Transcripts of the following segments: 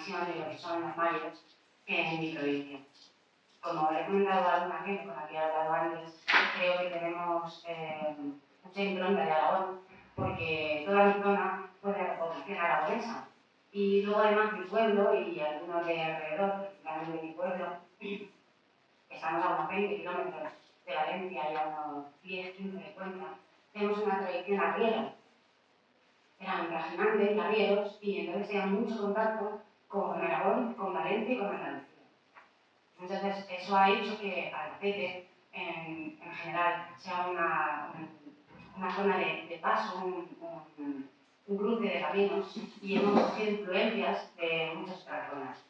visión de lo que son los mayos en mi provincia. Como le he comentado a alguna gente con la que he hablado antes, creo que tenemos mucha impronta de Aragón, porque toda mi zona fue de población aragonesa. Y luego además mi pueblo y algunos de alrededor, principalmente de mi pueblo, estamos a unos 20 kilómetros de Valencia y a unos 10, 15 de Cuenca, tenemos una tradición arriera. Eran trajinantes y arrieros y entonces tenían mucho contacto con Aragón, con Valencia y con Andalucía. Entonces eso ha hecho que Albacete en general sea una zona de paso, un cruce de caminos y hemos cogido influencias de muchas otras zonas.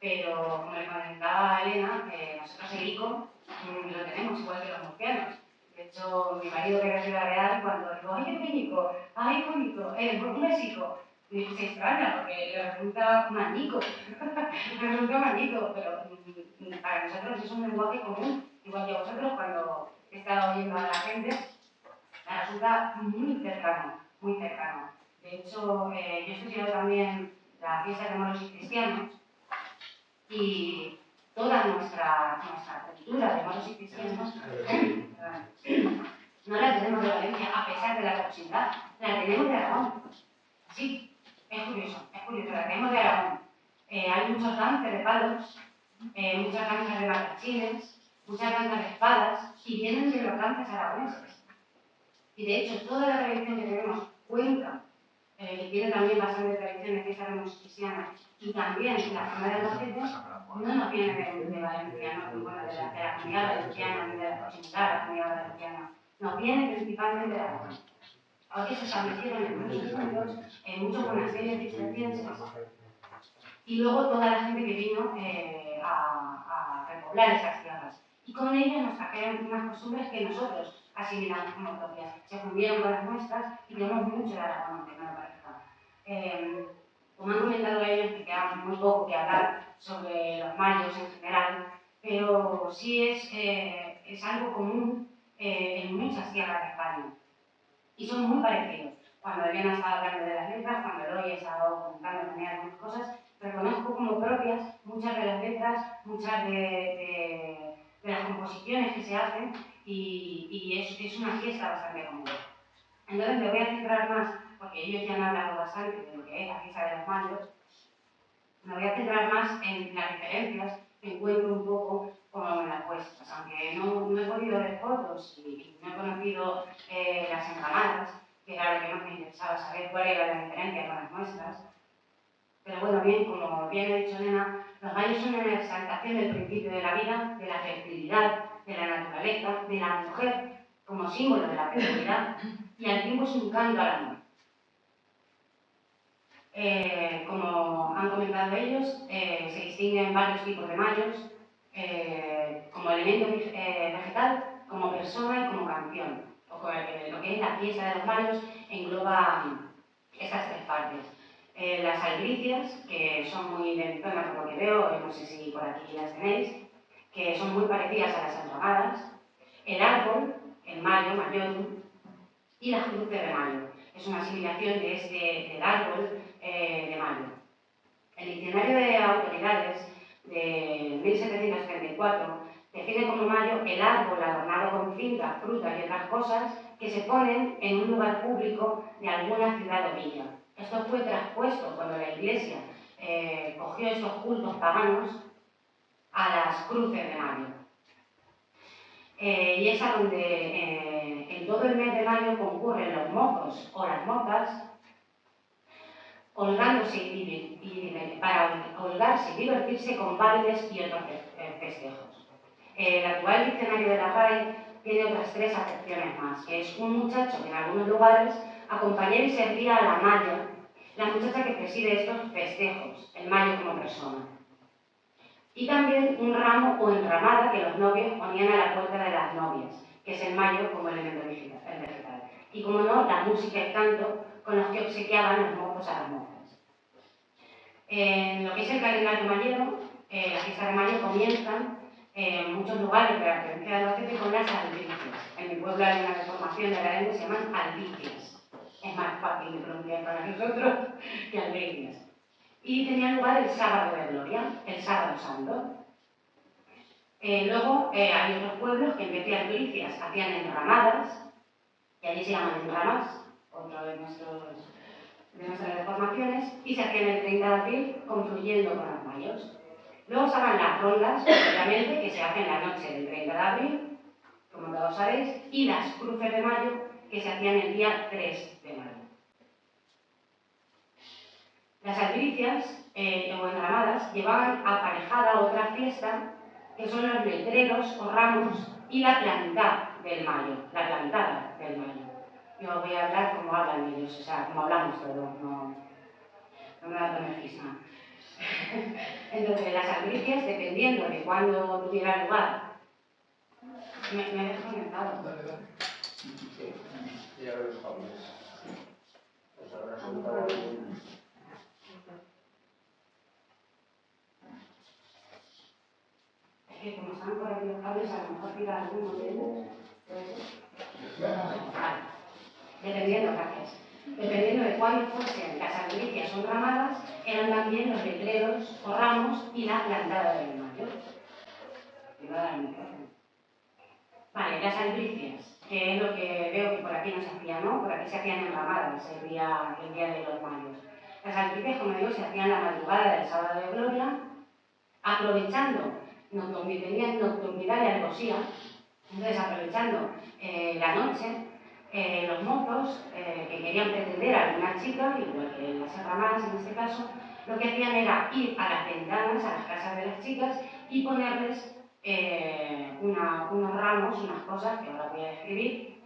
Pero como le comentaba a Elena, nosotros el ICO lo tenemos igual que los murcianos. De hecho, mi marido que era de Ciudad Real, cuando digo, ¡ay, qué pequeñico! ¡Ay, qué bonito! Un besico. Y se extraña porque le resulta manico. Le resulta manico, pero para nosotros es un lenguaje común. Igual que a vosotros, cuando he estado oyendo a la gente, me resulta muy cercano, muy cercano. De hecho, yo he estudiado también la fiesta de moros y cristianos y toda nuestra cultura de moros y cristianos no la tenemos de Valencia, a pesar de la proximidad, la tenemos de Aragón. Sí, es curioso, la tenemos de Aragón. Hay muchos lances de palos, muchas lanzas de matachines, muchas lanzas de espadas, y vienen de los lances aragoneses. Y de hecho, toda la tradición que tenemos, Cuenca, que tiene también bastante tradición de fiesta de cristiana, y también la zona de Albacete, no nos viene de Valencia, no, bueno, de la comunidad valenciana, ni de la proximidad de la comunidad valenciana, nos viene principalmente de Aragón. Ahora se establecieron en muchos puntos, en muchos monasterios cistercienses, y luego toda la gente que vino a repoblar esas tierras. Y con ellos nos trajeron unas costumbres que nosotros asimilamos como propias. Se fundieron con las nuestras y tenemos mucho de Aragón, aunque no lo parezca. Como han comentado ellos, me queda muy poco que hablar sobre los mayos en general, pero sí es algo común en muchas tierras de España. Y son muy parecidos. Cuando Elena estaba hablando de las letras, cuando Eloy estaba comentando también algunas cosas, reconozco como propias muchas de las letras, muchas de las composiciones que se hacen y es una fiesta bastante común. Entonces me voy a centrar más, porque ellos ya han hablado bastante de lo que es la fiesta de los mayos, me voy a centrar más en las diferencias que encuentro un poco como en las vuestras, aunque no he podido ver fotos y no he conocido las enramadas, que era lo que más me interesaba saber cuál era la diferencia con las nuestras. Pero bueno, bien, como bien ha dicho Elena, los mayos son una exaltación del principio de la vida, de la fertilidad, de la naturaleza, de la mujer como símbolo de la fertilidad y al tiempo es un canto al amor. Como han comentado ellos, se distinguen varios tipos de mayos, como elemento vegetal, como persona y como canción. Lo que es la fiesta de los mayos engloba estas tres partes. Las albricias, que son muy de mi zona por lo que veo, no sé si por aquí las tenéis, que son muy parecidas a las enramadas. El árbol, el mayo, mayorum, y las cruces de mayo. Es una asimilación del árbol de mayo. El diccionario de autoridades de 1734 define como mayo el árbol adornado con cintas, frutas y otras cosas que se ponen en un lugar público de alguna ciudad o villa. Esto fue traspuesto cuando la Iglesia cogió estos cultos paganos a las cruces de mayo. Y es a donde en todo el mes de mayo concurren los mozos o las mozas holgándose para holgarse y divertirse con bailes y otros festejos. El actual diccionario de la RAE tiene otras tres acepciones más, que es un muchacho que en algunos lugares acompañaba y servía a la maya, la muchacha que preside estos festejos, el mayo como persona. Y también un ramo o enramada que los novios ponían a la puerta de las novias, que es el mayo como elemento vegetal. Y como no, la música y canto con los que obsequiaban los mozos a las mozas. En lo que es el calendario mayero, las fiestas de mayo comienzan en muchos lugares de la provincia de Albacete con las albricias. En mi pueblo hay una deformación de la lengua que se llaman albricias. Es más fácil de pronunciar para nosotros que albricias. y tenía lugar el sábado de gloria, el sábado santo. Luego hay otros pueblos que en vez de albricias hacían enramadas, y allí se llaman enramas, otro de nuestras deformaciones, y se hacían el 30 de abril confluyendo con los mayos. Luego estaban las rondas, obviamente, que se hacen la noche del 30 de abril, como todos sabéis, y las cruces de mayo, que se hacían el día 3 de mayo. Las albricias o enramadas llevaban aparejada otra fiesta, que son los letreros o ramos y la plantada del mayo, la plantada del mayo. Yo voy a hablar como hablan ellos, o sea, como hablamos todos, no me da beneficio. Entonces, las albricias, dependiendo de cuándo tuviera lugar, me he desconectado. Dale. Sí, ya lo dejamos. Pues habrá soltado algún... Es que como están por aquí los cables, a lo mejor tira algún modelo. Vale. Dependiendo, gracias. Dependiendo de cuándo fuesen las albricias o ramadas, eran también los letreros o ramos y la plantada del mayo. Vale, las albricias, que es lo que veo que por aquí no se hacía, ¿no? Por aquí se hacían enramadas el día de los mayos. Las albricias, como digo, se hacían la madrugada del sábado de gloria, aprovechando, tenían nocturnidad y alevosía, entonces aprovechando la noche, los mozos que querían pretender a alguna chica, igual que las enramadas en este caso, lo que hacían era ir a las ventanas, a las casas de las chicas y ponerles unos ramos, unas cosas que ahora voy a describir,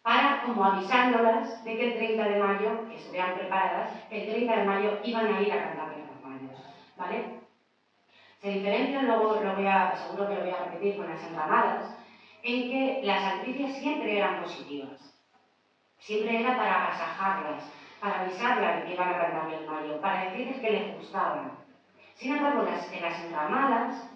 para como avisándolas de que el 30 de mayo, que estuvieran preparadas, que el 30 de mayo iban a ir a cantarles los mayos, ¿vale? Se diferencia, luego seguro que lo voy a repetir con las enramadas, en que las albricias siempre eran positivas. Siempre era para agasajarlas, para avisarlas de que iban a cantarle el mayo, para decirles que les gustaban. Sin embargo, las enramadas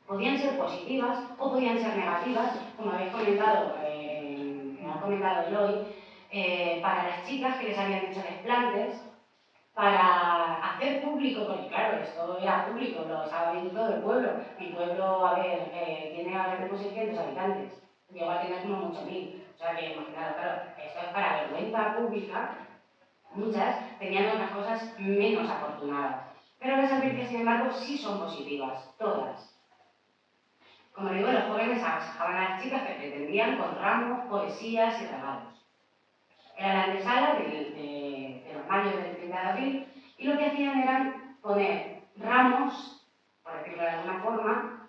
podían ser positivas o podían ser negativas, como habéis comentado, me ha comentado Eloy, para las chicas que les habían hecho desplantes, para hacer público, porque claro, esto era público, lo estaba viendo todo el pueblo. Mi pueblo, a ver, tiene ahora mismo 600 habitantes, llegó a tener como 8.000, o sea que imaginaros, claro, esto es para vergüenza pública. Muchas tenían otras cosas menos afortunadas, pero las albricias, sin embargo, sí son positivas, todas. Como digo, los jóvenes agasajaban a las chicas que pretendían con ramos, poesías y regalos. Era la antesala de los mayos del 30 de abril y lo que hacían era poner ramos, por decirlo de alguna forma,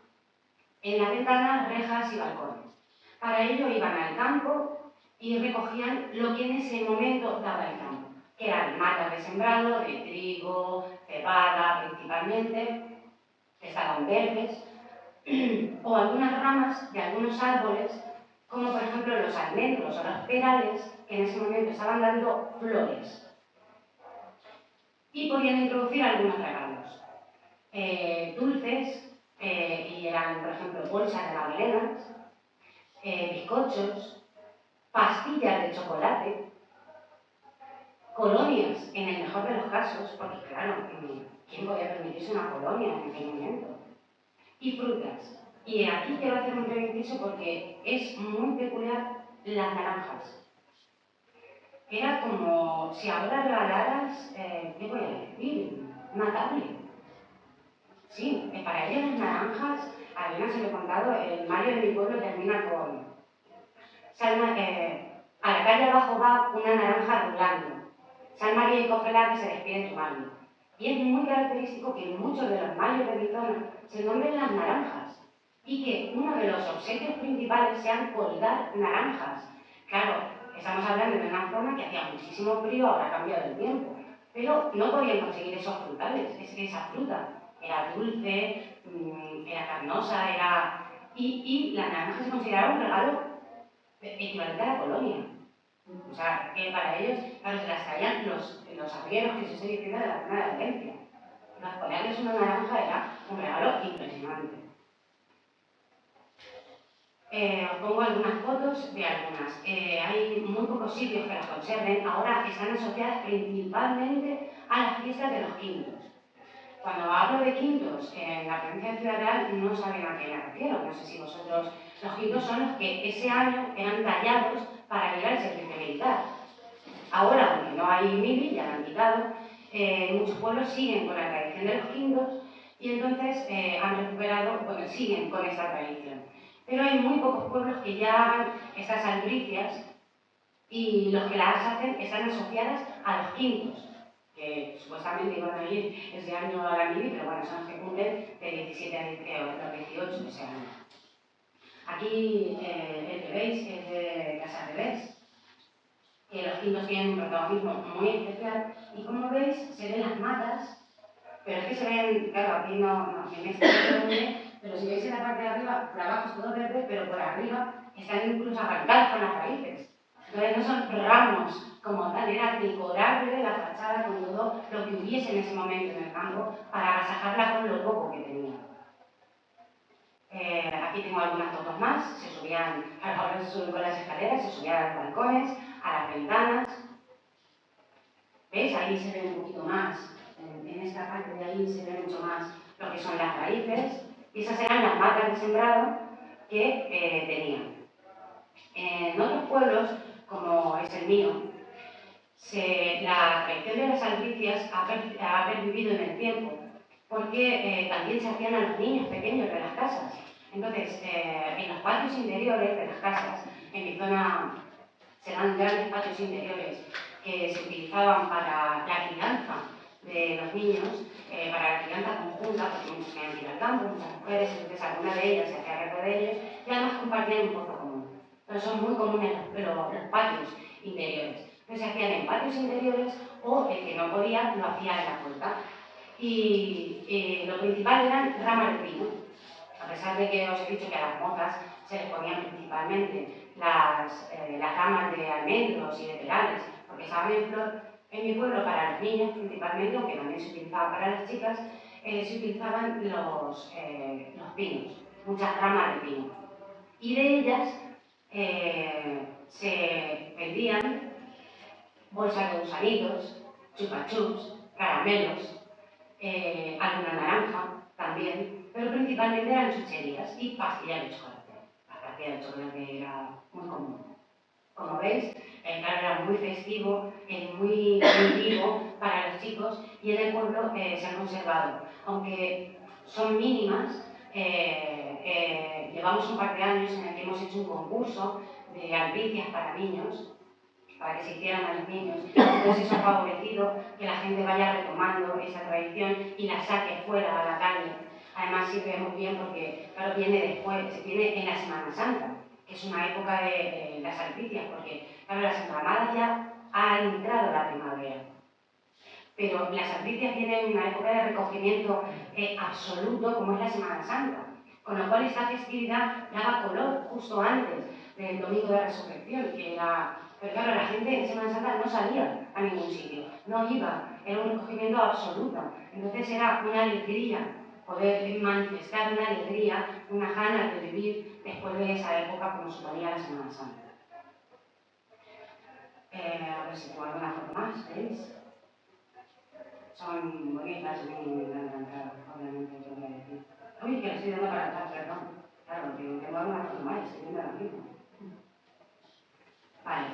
en las ventanas, rejas y balcones. Para ello iban al campo y recogían lo que en ese momento daba el campo, que eran matas de sembrado, de trigo, cebada principalmente, que estaban verdes, o algunas ramas de algunos árboles, como por ejemplo los almendros o los perales, que en ese momento estaban dando flores. Y podían introducir algunos regalos. Dulces, y eran por ejemplo bolsas de magdalenas, bizcochos, pastillas de chocolate, colonias en el mejor de los casos, porque claro, ¿quién podía permitirse una colonia en aquel momento? Y frutas. Y aquí quiero hacer un breve inciso porque es muy peculiar las naranjas. Era como si ahora regalaras, ¿qué voy a decir? Una tablet. Sí, para ellos las naranjas, además se lo he contado, el mayo de mi pueblo termina con a la calle abajo va una naranja rulando. San María y cógela que se despide tu mano. Y es muy característico que en muchos de los mayos de mi zona se nombren las naranjas y que uno de los obsequios principales sean colgar naranjas. Claro, estamos hablando de una zona que hacía muchísimo frío, ahora ha cambiado el tiempo, pero no podían conseguir esos frutales, esa fruta. Era dulce, era carnosa, y la naranja se consideraba un regalo equivalente a la colonia. O sea, que para ellos, claro, se las traían los arrieros que se estoy diciendo de la zona de Valencia. Ponerles una naranja era un regalo impresionante. Os pongo algunas fotos de algunas. Hay muy pocos sitios que las conserven. Ahora están asociadas principalmente a las fiestas de los quintos. Cuando hablo de quintos en la provincia de Ciudad Real, no saben a qué me refiero. No sé si vosotros... Los quintos son los que ese año eran tallados para ir al servicio militar. Ahora, aunque no hay mili, ya lo han quitado, muchos pueblos siguen con la tradición de los quintos y entonces han recuperado, bueno, siguen con esta tradición. Pero hay muy pocos pueblos que ya hagan estas albricias y los que las hacen están asociadas a los quintos, que supuestamente iban a ir ese año a la mili, pero bueno, son los que cumplen de 17 a 18 ese año. Aquí el que veis es de Casa Revés, que los quintos tienen un protagonismo muy especial, y como veis, se ven las matas, pero es que se ven, claro, aquí no en este caso no ve, pero si veis en la parte de arriba, por abajo es todo verde, pero por arriba están incluso arrancados con las raíces. Entonces no son ramos como tal, era decorarle la fachada con todo lo que hubiese en ese momento en el campo para agasajarla con lo poco que tenía. Aquí tengo algunas fotos más, se subían, ahora se suben con las escaleras, se subían a los balcones, a las ventanas. ¿Veis? Ahí se ve un poquito más, en esta parte de ahí se ve mucho más lo que son las raíces, y esas eran las matas de sembrado que tenían. En otros pueblos, como es el mío, la tradición de las albricias ha pervivido en el tiempo, porque también se hacían a los niños pequeños de las casas. Entonces, en los patios interiores de las casas, en mi zona serán grandes patios interiores que se utilizaban para la crianza de los niños, para la crianza conjunta, porque muchos tenían que ir al campo, muchas mujeres, entonces alguna de ellas se hacía cargo de ellos y además compartían un pozo común. Entonces son muy comunes los patios interiores. Entonces se hacían en patios interiores o el que no podía lo hacía en la puerta. Y lo principal eran ramas de pino. A pesar de que os he dicho que a las mozas se les ponían principalmente las ramas de almendros y de perales, porque estaban en flor, en mi pueblo para los niños principalmente, aunque también se utilizaba para las chicas, se utilizaban los pinos, muchas ramas de pino. Y de ellas se vendían bolsas de gusanitos, chupa-chups, caramelos, alguna naranja también, pero principalmente eran chucherías y pastillas de chocolate. La pastilla de chocolate era muy común. Como veis, el carro era muy festivo, muy vivo para los chicos y en el pueblo se han conservado. Aunque son mínimas, llevamos un par de años en el que hemos hecho un concurso de albricias para niños, para que se hicieran a los niños. Entonces eso ha favorecido que la gente vaya retomando esa tradición y la saque fuera a la calle. Además sirve muy bien porque, claro, viene después, viene en la Semana Santa, que es una época de las albricias, porque, claro, las enramadas ya ha entrado la primavera. Pero las albricias tienen una época de recogimiento absoluto, como es la Semana Santa. Con lo cual esta festividad daba color justo antes del Domingo de Resurrección, que era... Pero claro, la gente en Semana Santa no salía a ningún sitio, no iba, era un recogimiento absoluto. Entonces era una alegría poder manifestar una alegría, una ganas de vivir después de esa época como suponía la Semana Santa. A ver si tengo alguna foto más, ¿veis? Son bonitas, muy encantadas, obviamente, yo voy a decir. Uy, que le estoy dando para atrás, perdón. Claro, que tengo alguna foto más, estoy viendo ahora mismo. Vale.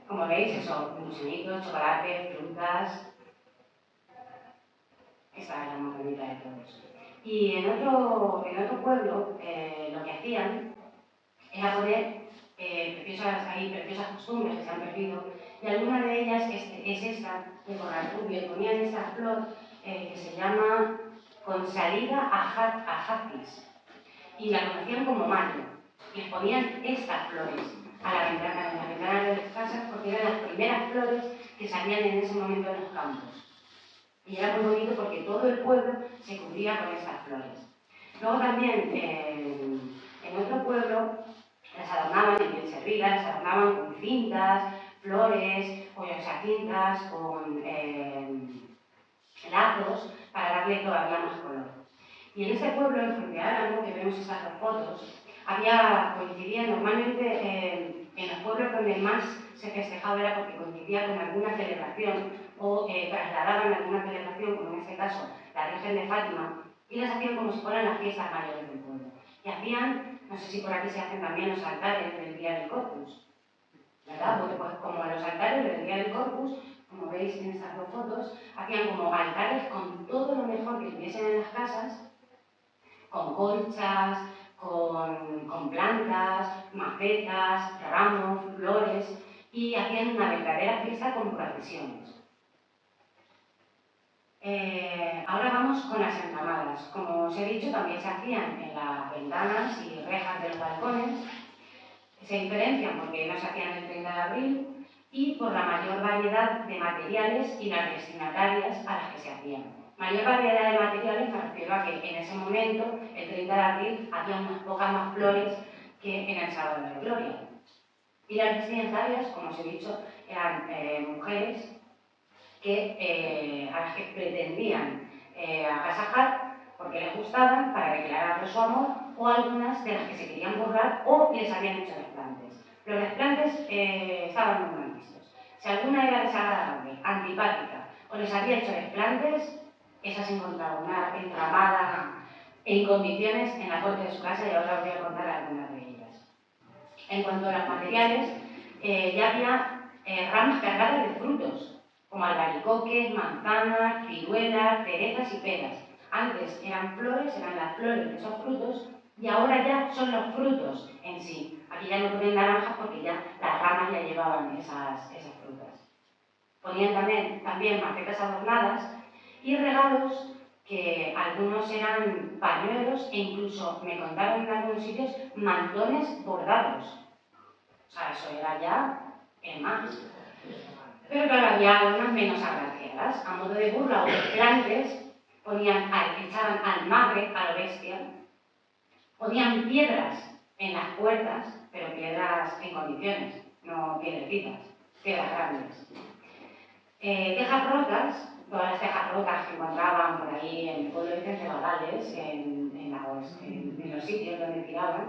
Como veis, eso, gusanitos, chocolate, frutas. Esta es la más bonita de todos. Y en otro pueblo, lo que hacían era poner preciosas costumbres que se han perdido, y alguna de ellas es esta, de Corralrubio, ponían esta flor que se llama consalida ajatis, y la conocían como mayo, y les ponían estas flores a la ventana, en las ventanas de las casas, porque eran las primeras flores que salían en ese momento en los campos. Y era muy bonito porque todo el pueblo se cubría con estas flores. Luego también, en otro pueblo, las adornaban en bien servidas, las adornaban con cintas, flores, o sea, cintas, con lazos, para darle todavía más color. Y en este pueblo, en Fuente Álamo, que vemos estas dos fotos, coincidía normalmente en los pueblos donde más se festejaba era porque coincidía con alguna celebración o trasladaban alguna celebración, como en este caso la Virgen de Fátima, y las hacían como si fueran las fiestas mayores del pueblo. Y hacían, no sé si por aquí se hacen también los altares del Día del Corpus, ¿verdad? Porque pues, como los altares del Día del Corpus, como veis en estas dos fotos, hacían como altares con todo lo mejor que tuviesen en las casas, con colchas, con plantas, macetas, ramos, flores, y hacían una verdadera fiesta con procesiones. Ahora vamos con las enramadas. Como os he dicho, también se hacían en las ventanas y rejas de los balcones. Se diferencian porque no se hacían el 30 de abril y por la mayor variedad de materiales y las destinatarias a las que se hacían. Mayor variedad de materiales me refiero a que en ese momento, el 30 de abril, había unas pocas más flores que en el sábado de Gloria. Y las destinatarias, como os he dicho, eran mujeres a las que pretendían agasajar porque les gustaban para declararles su amor, o algunas de las que se querían borrar o les habían hecho desplantes. Los desplantes estaban muy mal vistos. Si alguna era desagradable, antipática o les había hecho desplantes, esas encontraban una entramada en condiciones en la puerta de su casa y ahora os voy a contar algunas de ellas. En cuanto a los materiales, ya había ramas cargadas de frutos, como albaricoques, manzanas, ciruelas, cerezas y peras. Antes eran flores, eran las flores de esos frutos, y ahora ya son los frutos en sí. Aquí ya no ponen naranjas porque ya las ramas ya llevaban esas frutas. Ponían también macetas adornadas y regalos que algunos eran pañuelos e incluso, me contaron en algunos sitios, mantones bordados. O sea, eso era ya el más. Pero claro, había algunas menos agraciadas. A modo de burla o de plantes, echaban almagre a lo bestia, ponían piedras en las puertas, pero piedras en condiciones, no piedrecitas, piedras grandes. Tejas rotas, todas las tejas rotas que encontraban por ahí en el pueblo de Vicente Bagales, en los sitios donde tiraban,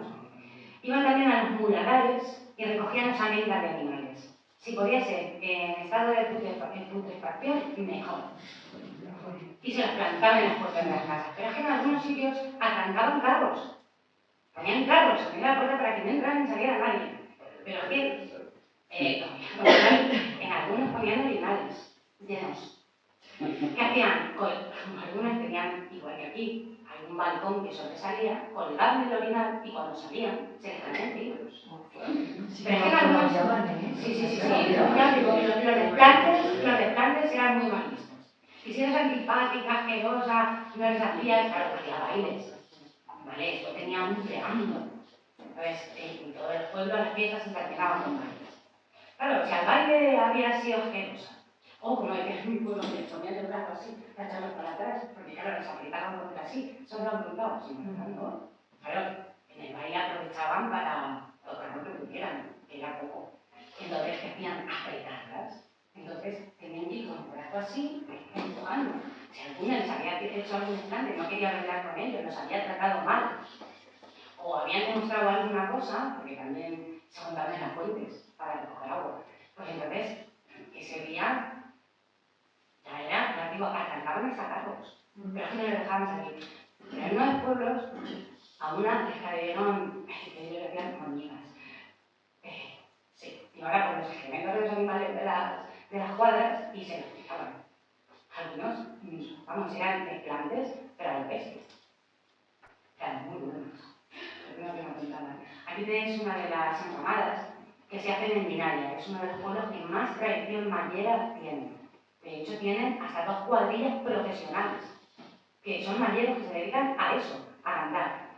iban también a los muladares y recogían osamentas de animales. Si podía ser en estado de putrefacción, mejor. Y se las plantaban en las puertas de las casas. Pero es que en algunos sitios atrancaban carros. Ponían carros en la puerta para que no entraran ni saliera nadie. Pero es que en algunos ponían orinales llenos. ¿Qué hacían? Como algunos tenían, igual que aquí, algún balcón que sobresalía, colgaban el orinal y cuando salían se les traían tiros. Pero es que en algunos... Sí. Los desplantes eran muy mal vistos. Y si eres antipática, asquerosa, no les hacías, claro, hacía bailes. Vale, esto tenía un preámbulo. Entonces, en todo el pueblo las fiestas se terminaban con bailes. Claro, si al baile había sido asquerosa, o como decía en mi pueblo, que les ponían el brazo así, para echarlos para atrás, porque claro, les apretaban por así, son los brutados, y no. Claro, en el baile aprovechaban para tocar lo que pudieran, que era poco. Entonces, ¿qué hacían? Apretarlas. Entonces, tenían que ir con el brazo así, empujando. Si alguna les había hecho algún instante, no quería bailar con ellos, los había tratado mal, o habían demostrado alguna cosa, porque también se juntaban en las fuentes para recoger agua, pues entonces, ese día ya digo, arrancaban hasta carros, pero es que no les dejaban salir. Pero en uno de los pueblos, a una les cayeron, que ellos decían hormigas. Sí, y ahora con los excrementos de los animales de las cuadras y se los picaban. Algunos, vamos, eran desplantes, pero a lo bestia. Eran muy buenos. Aquí tenéis una de las enramadas que se hacen en Minaya, que es uno de los pueblos que más tradición mayera tiene. De hecho, tienen hasta 2 cuadrillas profesionales, que son malleros que se dedican a eso, a cantar.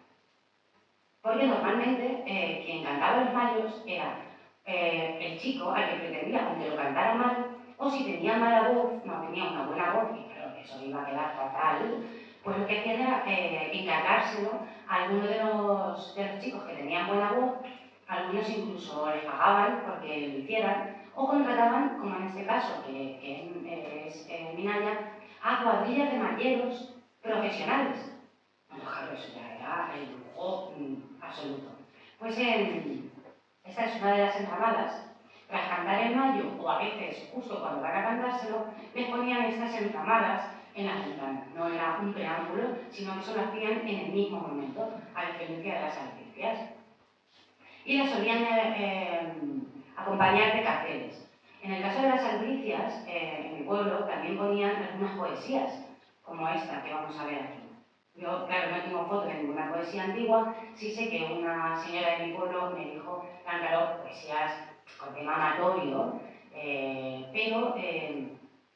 Porque normalmente quien cantaba los mallos era el chico al que pretendía, aunque lo cantara mal, o si tenía mala voz, no tenía una buena voz, y claro, eso iba a quedar fatal, pues lo que hacían era encargárselo a alguno de los chicos que tenían buena voz, algunos incluso les pagaban porque lo hicieran, o contrataban, como en este caso, que es Minaya, a cuadrillas de malleros profesionales. Bueno, claro, eso ya era el lujo absoluto. Pues esta es una de las enramadas. Tras cantar en mayo, o a veces justo cuando van a cantárselo, les ponían estas enramadas en las ventanas. No era un preámbulo, sino que solo hacían en el mismo momento, a diferencia de las albricias. Y las solían acompañar de carteles. En el caso de las albricias, en mi pueblo también ponían algunas poesías, como esta que vamos a ver aquí. Yo, claro, no tengo foto de ninguna poesía antigua, sí sé que una señora de mi pueblo me dijo que eran, claro, poesías con tema amatorio, pero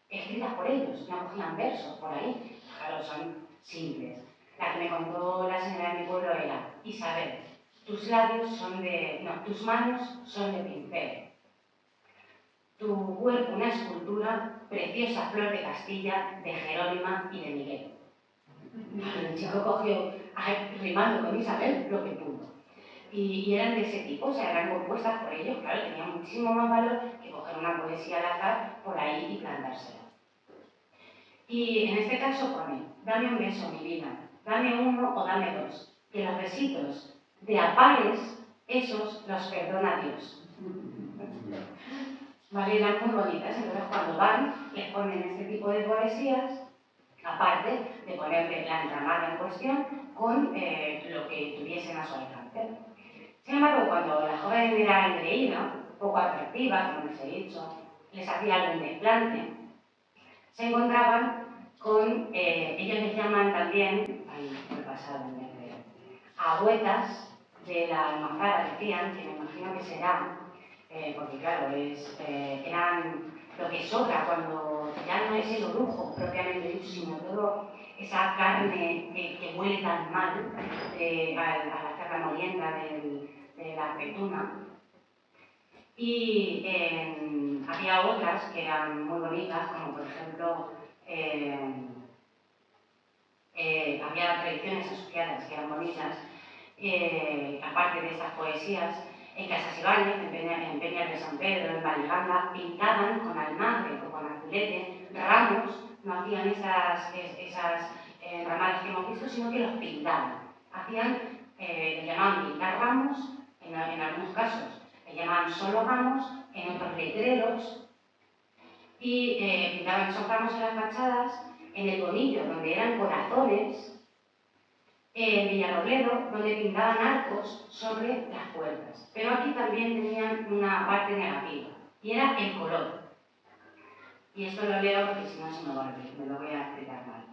escritas por ellos, no cogían versos por ahí, claro, son simples. La que me contó la señora de mi pueblo era: Isabel, tus labios son de... no, tus manos son de pincel. Tu cuerpo una escultura, preciosa flor de Castilla, de Jerónima y de Miguel. El chico cogió, rimando con Isabel, lo que pudo. Y eran de ese tipo, o sea, eran compuestas por ellos, claro, tenían muchísimo más valor que coger una poesía al azar por ahí y plantársela. Y en este caso pone: dame un beso, mi vida, dame uno o dame dos, que los besitos de a pares, esos los perdona Dios. Vale, eran muy bonitas, entonces cuando van les ponen este tipo de poesías, aparte de ponerle la entramada en cuestión con lo que tuviesen a su alcance. Sin embargo, cuando la joven era engreída, poco atractiva, como les he dicho, les hacía algún desplante, se encontraban con, ellos les llaman también, por el pasado, agüetas de la almazara, decían, que me imagino que será, porque claro, eran lo que sobra cuando ya no es el orujo propiamente dicho, sino todo esa carne que huele tan mal a la carne molienda de la aceituna. Y había otras que eran muy bonitas, como por ejemplo, había tradiciones asociadas que eran bonitas, aparte de estas poesías. En Casas Ibáñez, en Peñas de San Pedro, en Valleganda, pintaban con almagre o con azulete ramos, no hacían esas ramadas que hemos visto, sino que los pintaban. Le llamaban pintar ramos, en algunos casos le llamaban solo ramos, en otros letreros, y pintaban esos ramos en las fachadas, en el Bonillo, donde eran corazones, en Villarrobledo, donde pintaban arcos sobre las puertas. Pero aquí también tenían una parte negativa, y era el color. Y esto lo leo porque si no se me va a olvidar, me lo voy a explicar mal.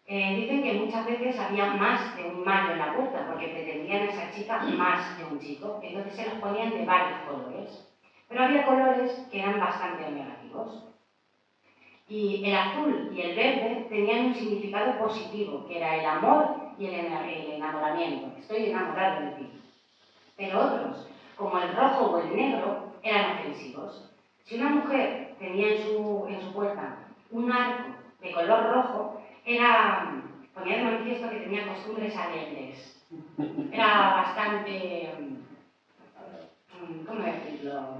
Dicen que muchas veces había más de un mayo en la puerta, porque pretendían a esa chica más de un chico, entonces se los ponían de varios colores. Pero había colores que eran bastante negativos. Y el azul y el verde tenían un significado positivo, que era el amor y el enamoramiento. Estoy enamorado de ti. Pero otros, como el rojo o el negro, eran ofensivos. Si una mujer tenía en su puerta un arco de color rojo, ponía de manifiesto que tenía costumbres alegres. Era bastante, ¿cómo decirlo?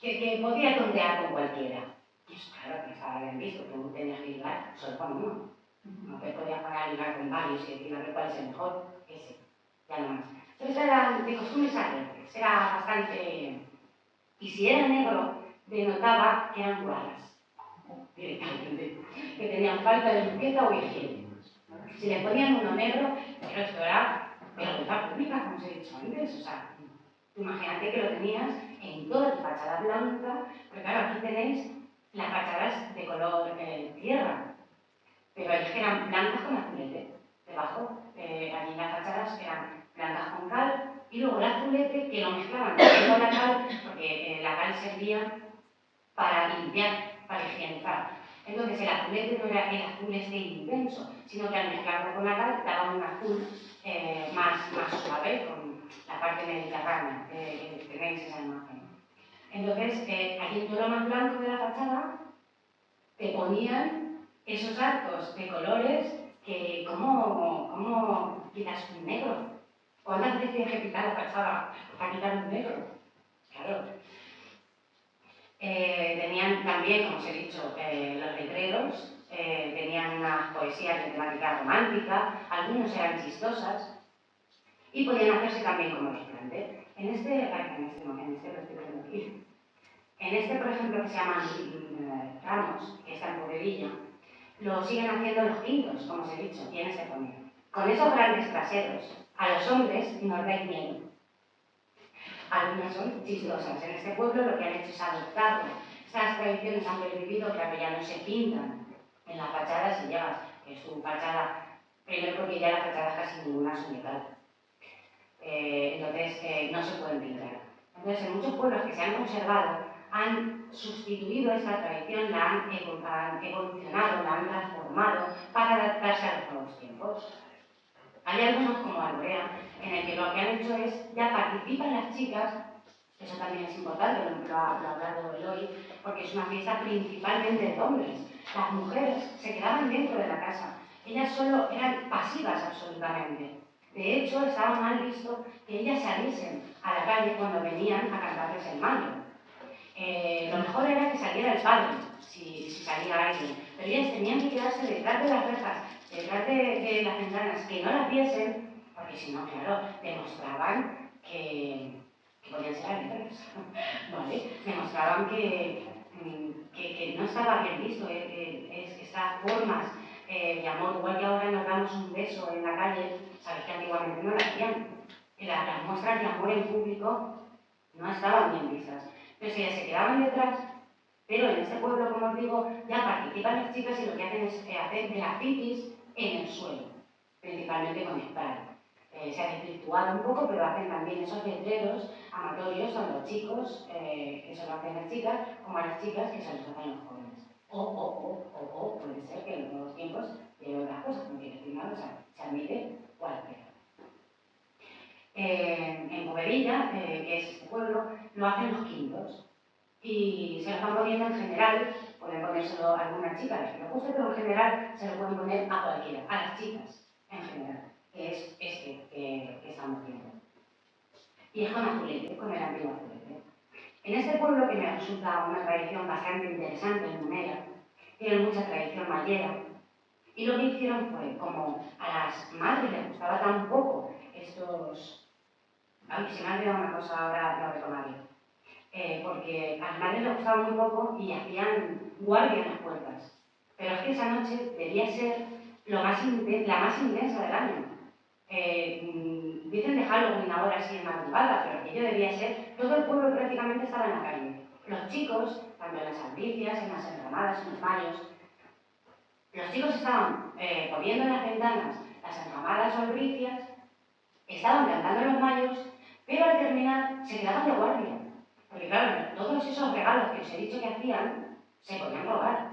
Que podía tontear con cualquiera. Pues claro, que estaba bien visto, tú tenías que ligar solo con uno. No te podías pagar a ligar con varios y decir a ver cuál es el mejor, ese, ya no más. Entonces eran de costumbres alegres, era bastante... Y si era negro, denotaba que eran guarras, directamente, que tenían falta de limpieza o higiene. Si le ponían uno negro, pero esto era vergüenza pública, como os he dicho antes, o sea, imagínate que lo tenías en toda tu fachada blanca, porque claro, aquí tenéis las fachadas de color tierra, pero es que eran blancas con azulete. Debajo, allí las fachadas eran blancas con cal, y luego el azulete que lo mezclaban también con la cal, porque la cal servía para limpiar, para higienizar. Entonces el azulete no era el azul este intenso, sino que al mezclarlo con la cal daba un azul más suave, con la parte mediterránea, tenéis esa imagen. Entonces, aquí en todo lo más blanco de la fachada, te ponían esos arcos de colores que, ¿cómo quitas un negro? ¿Cuántas veces tienes que pintar la fachada para quitar un negro? Claro. Tenían también, como os he dicho, los letreros, tenían unas poesías de temática romántica, algunos eran chistosas, y podían hacerse también como desplante. En este, por ejemplo, que se llaman Ramos, que está en Povedilla, lo siguen haciendo los quintos, como os he dicho, y en este pone. Con esos grandes traseros, a los hombres nos dais miedo. Algunas son chistosas. En este pueblo lo que han hecho es adoptarlo. Estas tradiciones han pervivido, claro, ya no se pintan en la fachada si llegas, que es tu fachada, primero porque ya las fachadas casi ninguna son de cal. Entonces no se pueden pintar. Entonces en muchos pueblos que se han conservado han sustituido esta tradición, la han evolucionado, la han transformado para adaptarse a los nuevos tiempos. Hay algunos como Alborea, en el que lo que han hecho es, ya participan las chicas, eso también es importante, lo ha hablado Eloy, porque es una fiesta principalmente de hombres. Las mujeres se quedaban dentro de la casa, ellas solo eran pasivas absolutamente. De hecho, estaba mal visto que ellas saliesen a la calle cuando venían a cantarles el mando. Lo mejor era que saliera el padre, si salía alguien, pero ellas tenían que quedarse detrás de las rejas, detrás de las ventanas, que no las viesen, porque si no, claro, demostraban que podían ser alegres, ¿vale? Demostraban que no estaba bien visto estas formas de amor, igual que ahora nos damos un beso en la calle, sabéis que antiguamente no lo hacían. Las muestras de amor en público no estaban bien vistas. Entonces ellas se quedaban detrás, pero en este pueblo, como os digo, ya participan las chicas y lo que hacen es hacer grafitis en el suelo, principalmente con spray. Se ha desvirtuado un poco, pero hacen también esos letreros amatorios a los chicos, que se lo hacen las chicas, como a las chicas que se los hacen los jóvenes. O puede ser que en los nuevos tiempos lleve otras cosas, no quiere decir nada, o sea, se admite cualquiera. En Povedilla, que es este pueblo, lo hacen los quintos y se lo van poniendo en general, pueden ponérselo a alguna chica a la que le guste, pero en general se lo pueden poner a cualquiera, a las chicas en general, que es este que estamos viendo. Y es con azulete, con el antiguo azulete. En este pueblo, que me resulta una tradición bastante interesante en Munera, tiene mucha tradición mayera, y lo que hicieron fue, como a las madres les gustaba tan poco estos... Ay, se me ha olvidado una cosa ahora, lo retomaré. Porque a las madres les gustaba muy poco y hacían guardia en las puertas. Pero es que esa noche debía ser la más intensa del año. Dicen de Halloween ahora así en madrugada, pero aquello debía ser... Todo el pueblo prácticamente estaba en la calle. Los chicos, tanto en las albricias, en las enramadas, en los mayos, los chicos estaban poniendo en las ventanas las enramadas o albricias, estaban cantando los mayos, pero al terminar se quedaban de guardia. Porque claro, todos esos regalos que os he dicho que hacían, se podían robar.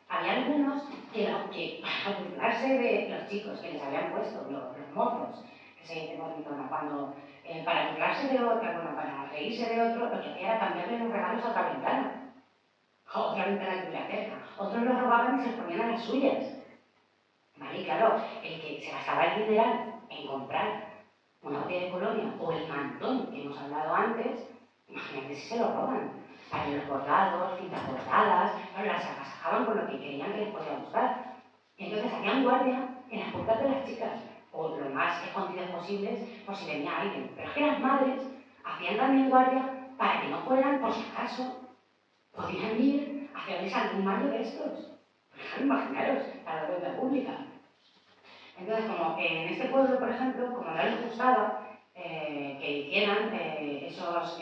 Había algunos que para burlarse de los chicos que les habían puesto, los mozos, que se dice bonito, ¿no? Cuando para burlarse de otro, bueno, para reírse de otro, lo que hacía era cambiarle los regalos a otra ventana. Otra ventana que hubiera cerca. Otros los robaban y se los ponían a las suyas. ¿Vale? Claro, el que se gastaba el dineral en comprar una botella de colonia o el mantón que hemos hablado antes, imagínate si se lo roban. Había los bordados, cintas bordadas, las agasajaban con lo que querían que les podía gustar. Y entonces hacían guardia en las puertas de las chicas, o lo más escondidas posibles por si venía alguien. Pero es que las madres hacían también guardia para que no fueran, por si acaso, podían ir a hacerles algún mayo de estos. Imaginaros, a la cuenta pública. Entonces, como en este pueblo, por ejemplo, como no les gustaba que hicieran esos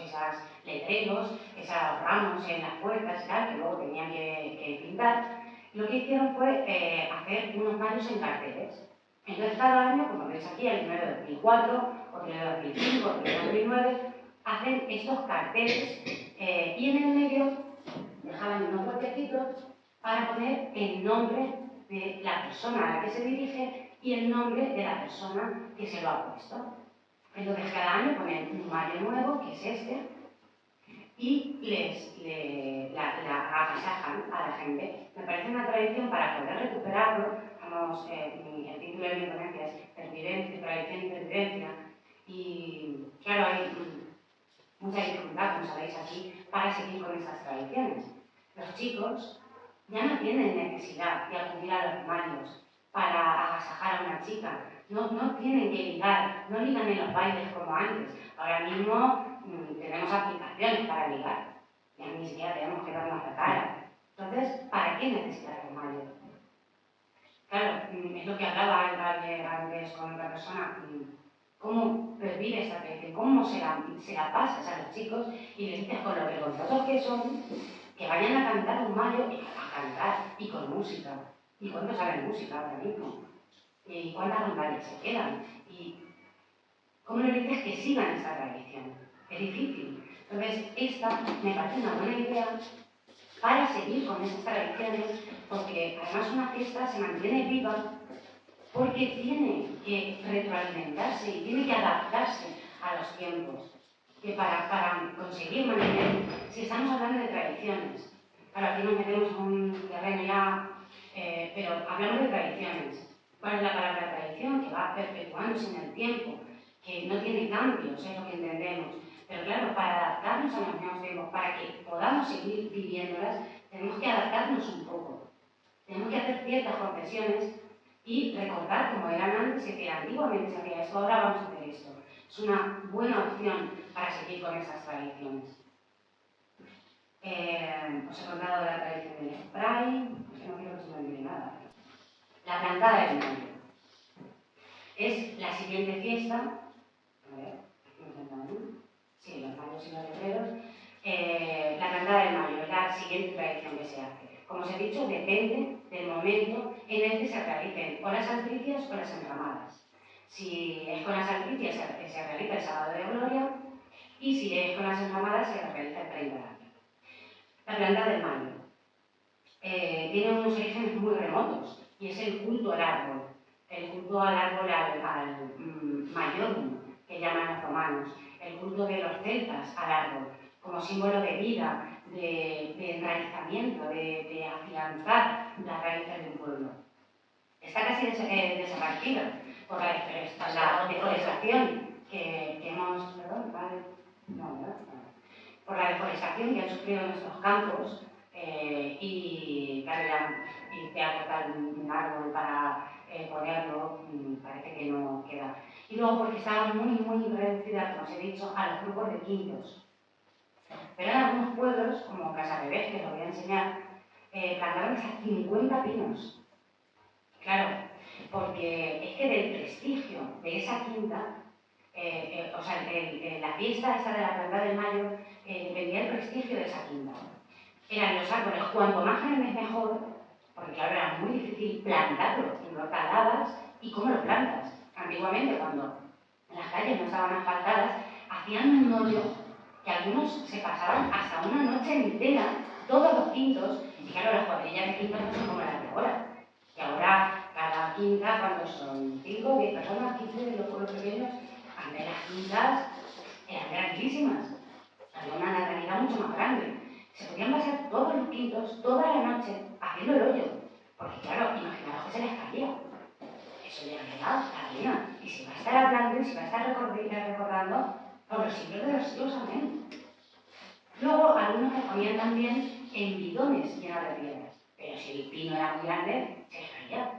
letreros, esos ramos en las puertas y tal, que luego tenían que pintar, lo que hicieron fue hacer unos mayos en carteles. Entonces, cada año, como veis aquí, el primero de 2004, otro de 2005, otro de 2009, hacen estos carteles y en el medio dejaban unos huequecitos para poner el nombre de la persona a la que se dirige y el nombre de la persona que se lo ha puesto. Entonces cada año ponen un mayo nuevo, que es este, y la agasajan a la gente. Me parece una tradición para poder recuperarlo. El título de mi ponencia es Tradición y Pervivencia. Y claro, hay mucha dificultad, como sabéis aquí, para seguir con esas tradiciones. Los chicos ya no tienen necesidad de acudir a los mayos para agasajar a una chica, no tienen que ligar, no ligan en los bailes como antes. Ahora mismo tenemos aplicaciones para ligar, ya ni siquiera tenemos que darnos la cara. Entonces, ¿para qué necesitar un mayo? Claro, es lo que hablaba antes con otra persona. ¿Cómo pervive esta tradición? ¿Cómo se la pasas a los chicos y les dices con lo vergonzosos que son que vayan a cantar un mayo a cantar y con música? ¿Y cuántos saben música ahora mismo? ¿Y cuántas rondallas se quedan? ¿Y cómo les dices que sigan esta tradición? Es difícil. Entonces, esta me parece una buena idea para seguir con esas tradiciones, porque además una fiesta se mantiene viva porque tiene que retroalimentarse y tiene que adaptarse a los tiempos. Que para conseguir mantener, si estamos hablando de tradiciones, claro, aquí nos metemos en un terreno ya, pero hablamos de tradiciones. ¿Cuál es la palabra tradición? Que va perpetuándose en el tiempo, que no tiene cambios, es lo que entendemos. Pero claro, para adaptarnos a los nuevos tiempos, para que podamos seguir viviéndolas, tenemos que adaptarnos un poco. Tenemos que hacer ciertas concesiones y recordar cómo eran antes, y que antiguamente se hacía esto, ahora vamos a hacer esto. Es una buena opción para seguir con esas tradiciones. Os he contado de la tradición del spray, no quiero que se me olvide nada. La plantada del mayo. Es la siguiente fiesta, a ver, sí, los mayos y los letreros. La plantada del mayo es la siguiente tradición que se hace. Como os he dicho, depende del momento en el que se realicen o las albricias o las enramadas. Si es con las albricias, se realiza el sábado de gloria, y si es con las enramadas, se realiza el 30 de abril. La plantada del mayo tiene unos orígenes muy remotos, y es el culto al árbol, al mayordomo, que llaman los romanos, el culto de los celtas al árbol, como símbolo de vida, de enraizamiento, de afianzar las raíces de un pueblo. Está casi desaparecida por la deforestación que hemos... Perdón, vale. No, ¿verdad? Por la deforestación que han sufrido nuestros campos y claro, irte a cortar un árbol para ponerlo, parece que no queda. Y luego porque estaba muy reducida, como os he dicho, a los grupos de quintos. Pero en algunos pueblos, como Casabebés, que os voy a enseñar, plantaban hasta 50 pinos. Claro, porque es que del prestigio de esa quinta, la fiesta esa de la plantada del mayo, dependía del prestigio de esa quinta. Eran los árboles, cuanto más grandes mejor, porque claro, era muy difícil plantarlo, lo talabas y cómo lo plantas. Antiguamente, cuando las calles no estaban asfaltadas, hacían un hoyo que algunos se pasaban hasta una noche entera, todos los quintos, y claro, las cuadrillas de quintos no son como las de ahora, que ahora cada quinta, cuando son 5 o 10 personas, 15 de los pueblos pequeños, antes las quintas eran grandísimas, había una natalidad mucho más grande. Se podían pasar todos los quintos, toda la noche, haciendo el hoyo, porque claro, imaginaos que se les caía. Eso ya queda cadena, y se va a estar hablando y se va a estar recordando por los siglos de los siglos, amén. Luego, algunos les ponían también en bidones llenos de piedras, pero si el pino era muy grande, se les caía.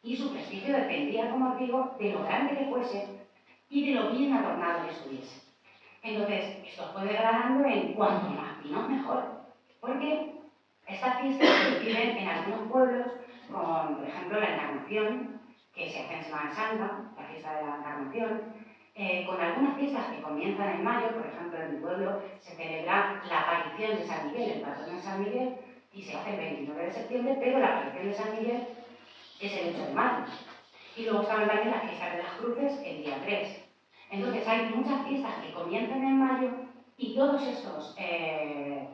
Y su prestigio dependía, como os digo, de lo grande que fuese y de lo bien adornado que estuviese. Entonces, esto fue degradando en cuanto más pinos mejor, porque esta fiesta se coincide en algunos pueblos con, por ejemplo, la Encarnación, que se hace en Semana Santa, la fiesta de la Encarnación, con algunas fiestas que comienzan en mayo. Por ejemplo, en mi pueblo se celebra la aparición de San Miguel, el patrón de San Miguel, y se hace el 29 de septiembre, pero la aparición de San Miguel es el 8 de mayo. Y luego estaban también las fiestas de las cruces el día 3. Entonces hay muchas fiestas que comienzan en mayo y todos estos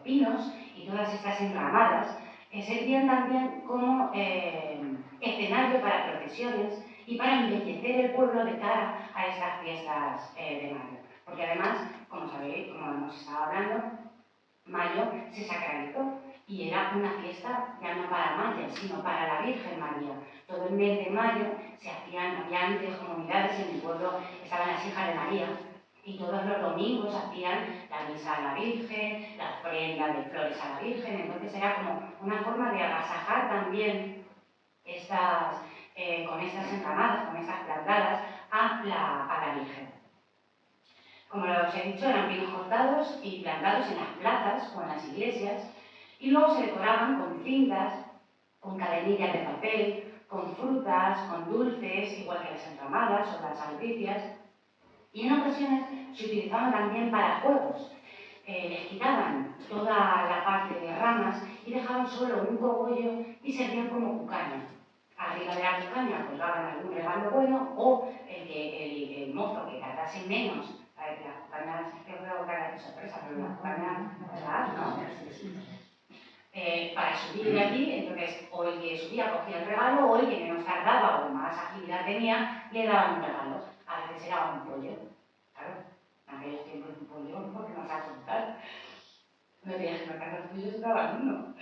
pinos y todas estas enramadas servían también como escenario para procesiones y para embellecer el pueblo de cara a estas fiestas de mayo. Porque además, como sabéis, como hemos estado hablando, mayo se sacralizó y era una fiesta ya no para Maya, sino para la Virgen María. Todo el mes de mayo había antes comunidades, en mi pueblo estaban las hijas de María, y todos los domingos hacían la misa a la Virgen, la ofrenda de flores a la Virgen. Entonces era como una forma de agasajar también estas con estas enramadas, con estas plantadas, a la Virgen. Como os he dicho, eran pinos cortados y plantados en las plazas o en las iglesias, y luego se decoraban con cintas, con cadenillas de papel, con frutas, con dulces, igual que las enramadas o las albricias, y en ocasiones se utilizaban también para juegos. Les quitaban toda la parte de ramas y dejaban solo un cogollo y servían como cucaña. Arriba de la cucaña colgaban algún regalo bueno o el mozo que tardase menos. Las cucañas, yo creo que era sorpresa, pero las cucañas, ¿verdad? ¿No? Para subir allí, entonces o el que subía cogía el regalo o el que menos tardaba o más agilidad tenía le daban un regalo. A veces era un pollo. Claro, en aquellos tiempos un pollo, porque no vas a contar. No tenías que marcar los tuyos, daban uno.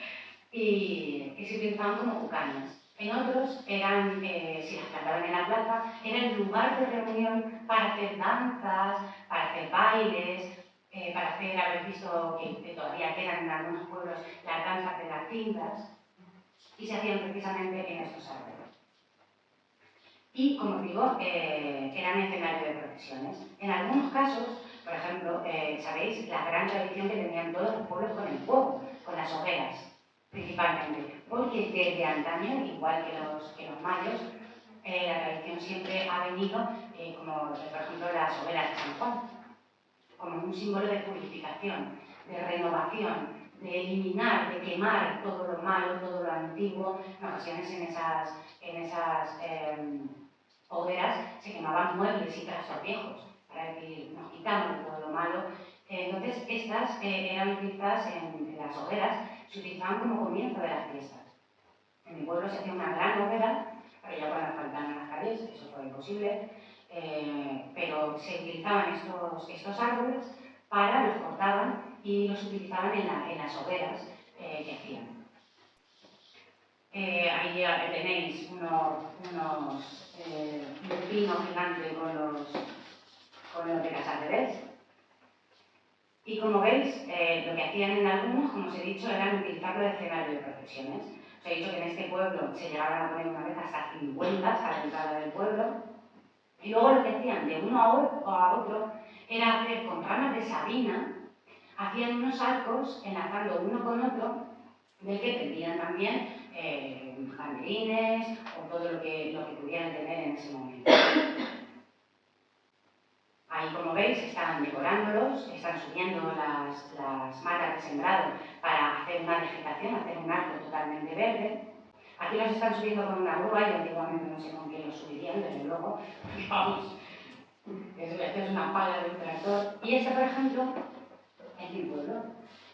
Y se utilizaban como cucañas. En otros eran, si las plantaban en la plaza, era el lugar de reunión para hacer danzas, para hacer bailes, para hacer, habéis visto que todavía quedan en algunos pueblos las danzas de las cintas, y se hacían precisamente en estos árboles. Y, como digo, eran escenarios de procesiones. En algunos casos, por ejemplo, sabéis la gran tradición que tenían todos los pueblos con el fuego, con las hogueras, principalmente, porque desde antaño, igual que los mayos, la tradición siempre ha venido, como por ejemplo las hogueras de San Juan, como un símbolo de purificación, de renovación, de eliminar, de quemar todo lo malo, todo lo antiguo. En ocasiones en esas hogueras se quemaban muebles y trastos viejos, para decir, nos quitamos de todo lo malo. Entonces, estas eran utilizadas en las hogueras, se utilizaban como comienzo de las fiestas. En mi pueblo se hacía una gran hoguera, pero ya cuando faltaban las calles, eso fue imposible, pero se utilizaban estos árboles los cortaban y los utilizaban en las hogueras que hacían. Ahí tenéis unos pino gigante con los de las bebés. Y como veis, lo que hacían en algunos, como os he dicho, era utilizarlo de escenario de procesiones. Os he dicho que en este pueblo se llegaban a poner una vez hasta 50 a la entrada del pueblo. Y luego lo que hacían de uno a otro era hacer con ramas de sabina, hacían unos arcos enlazando uno con otro, del que tendrían también banderines o todo lo que pudieran tener en ese momento. Ahí, como veis, están decorándolos, están subiendo las matas de sembrado para hacer una vegetación, hacer un arco totalmente verde. Aquí los están subiendo con una grúa, y antiguamente no sé con qué los subirían, desde luego. Vamos, esto es una pala de un tractor. Y este, por ejemplo, es mi pueblo.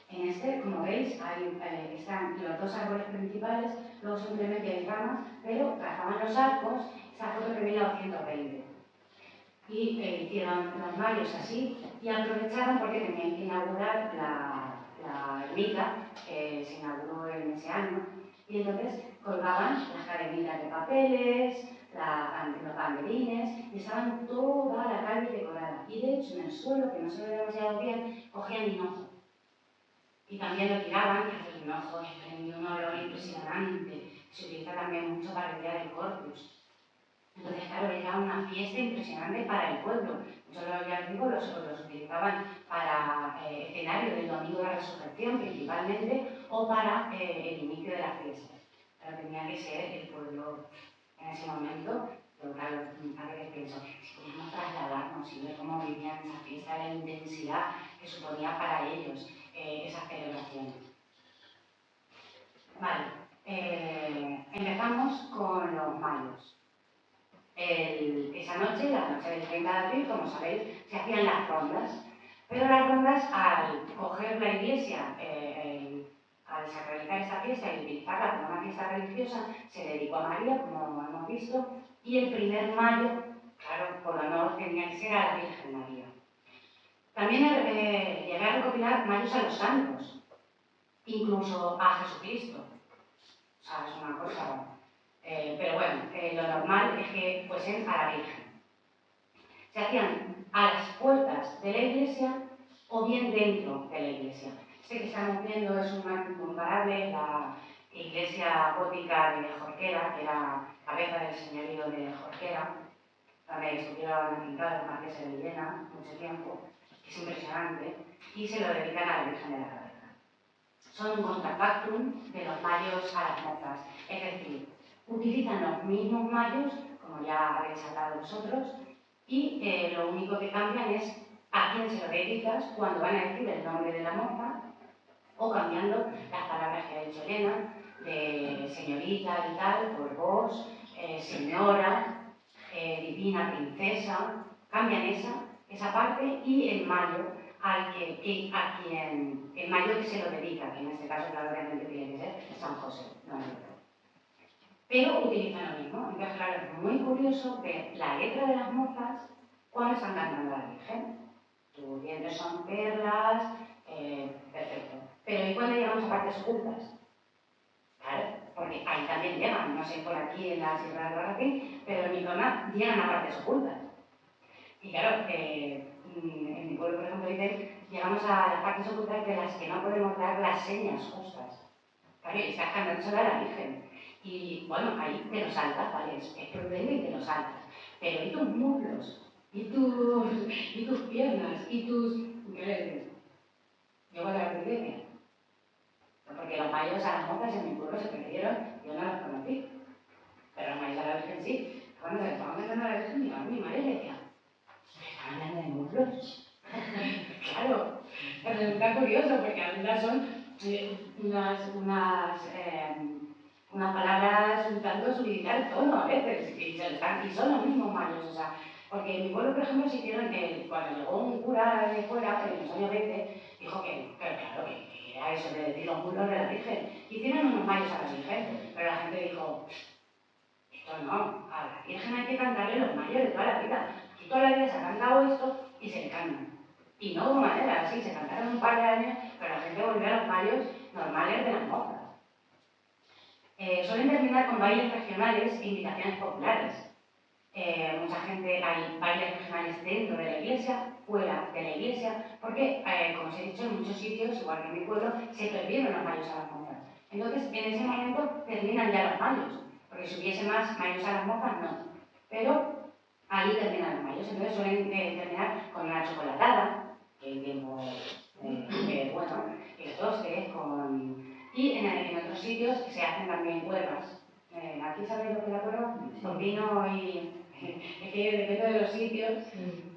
En este, como veis, están los dos árboles principales, luego simplemente hay ramas, pero trazaban los arcos. Esta foto de 1920. Y hicieron los mayos así y aprovecharon porque tenían que inaugurar la ermita que se inauguró en ese año, y entonces colgaban las cadenitas de papeles, los banderines, y estaban toda la calle decorada. Y de hecho en el suelo, que no se ve demasiado bien, cogían hinojo. Y también lo tiraban, y el hinojo desprendía un olor impresionante. Se utiliza también mucho para el día del Corpus. Entonces, claro, era una fiesta impresionante para el pueblo. Muchos, ya os digo, los utilizaban para escenario del domingo de la resurrección principalmente, o para el inicio de las fiestas. Pero tenía que ser el pueblo en ese momento. Pero claro, a veces pienso, si podíamos trasladarnos y ver cómo vivían esa fiesta, la intensidad que suponía para ellos esa celebración. Vale, empezamos con los mayos. Esa noche, la noche del 30 de abril, como sabéis, se hacían las rondas. Pero las rondas, al coger la iglesia, al sacralizar esta fiesta y utilizarla como una fiesta religiosa, se dedicó a María, como hemos visto, y el primer mayo, claro, por honor, tenía que ser a la Virgen María. También llegué a recopilar mayos a los santos, incluso a Jesucristo. O sea, es una cosa... pero bueno, lo normal es que fuesen a la Virgen. Se hacían a las puertas de la iglesia o bien dentro de la iglesia. Este que estamos viendo es un marco incomparable, iglesia gótica de Jorquera, que era cabeza del señorío de Jorquera, donde estuvieron pintados los marqueses de Villena mucho tiempo, que es impresionante, y se lo dedican a la Virgen de la Cabeza. Son un contrafactum de los mayos a las mozas, es decir, utilizan los mismos mayos, como ya habéis hablado vosotros, y lo único que cambian es a quién se lo dedicas cuando van a decir el nombre de la moza, o cambiando las palabras que ha dicho Elena, de señorita y tal, por vos, señora, divina princesa, cambian esa parte y el mayo a quien el mayo que se lo dedica, que en este caso claro realmente tiene que ser San José, no el otro. Pero utilizan lo mismo. Entonces, claro, es muy curioso ver la letra de las mozas cuando están cantando a la Virgen. Tus dientes son perlas, perfecto. Pero ¿y cuando llegamos a partes ocultas? Claro, porque ahí también llegan, no sé por aquí en la Sierra de Barracín, pero en mi zona llegan a partes ocultas. Y claro, en mi pueblo, por ejemplo, dicen, llegamos a las partes ocultas de las que no podemos dar las señas justas. Claro, y estás cantando solo a la Virgen. Y bueno, ahí te lo saltas, ¿vale? Es prudente y te lo saltas. Pero ¿y tus muslos? ¿Y tus piernas? ¿Y tus...? ¿Qué le dices? Yo cuando era pequeña. Porque los mayos a las mozas en mi pueblo se perdieron, yo no los conocí. Pero los mayos a la Virgen sí. Cuando se estaban cantando a la Virgen, mi madre le decía, ¿están hablando de muslos? Claro, resulta curioso porque a veces son unas palabras un tanto subidas al tono a veces, y son los mismos mayos, o sea, porque en mi pueblo, por ejemplo, se hicieron, cuando llegó un cura de fuera, en los años 20, dijo que, pero claro, que era eso de decir los muros de la Virgen. Hicieron unos mayos a la Virgen, pero la gente dijo, esto no, a la Virgen hay que cantarle los mayos de toda la vida. Aquí toda la vida se ha cantado esto y se le canta. Y no hubo manera, sí, se cantaron un par de años, pero la gente volvió a los mayos normales de las mozas. Suelen terminar con bailes regionales e invitaciones populares. Mucha gente, hay bailes regionales dentro de la iglesia, fuera de la iglesia, porque, como os he dicho, en muchos sitios, igual que en mi pueblo, se perdieron los mayos a las mozas. Entonces, en ese momento terminan ya los mayos, porque si hubiese más mayos a las mozas, no. Pero ahí terminan los mayos, entonces suelen terminar con una chocolatada, que el tiempo, bueno, el toste, y en otros sitios se hacen también cuervas. ¿Aquí sabéis lo que es la cuerva? Con vino y... es que depende de los sitios.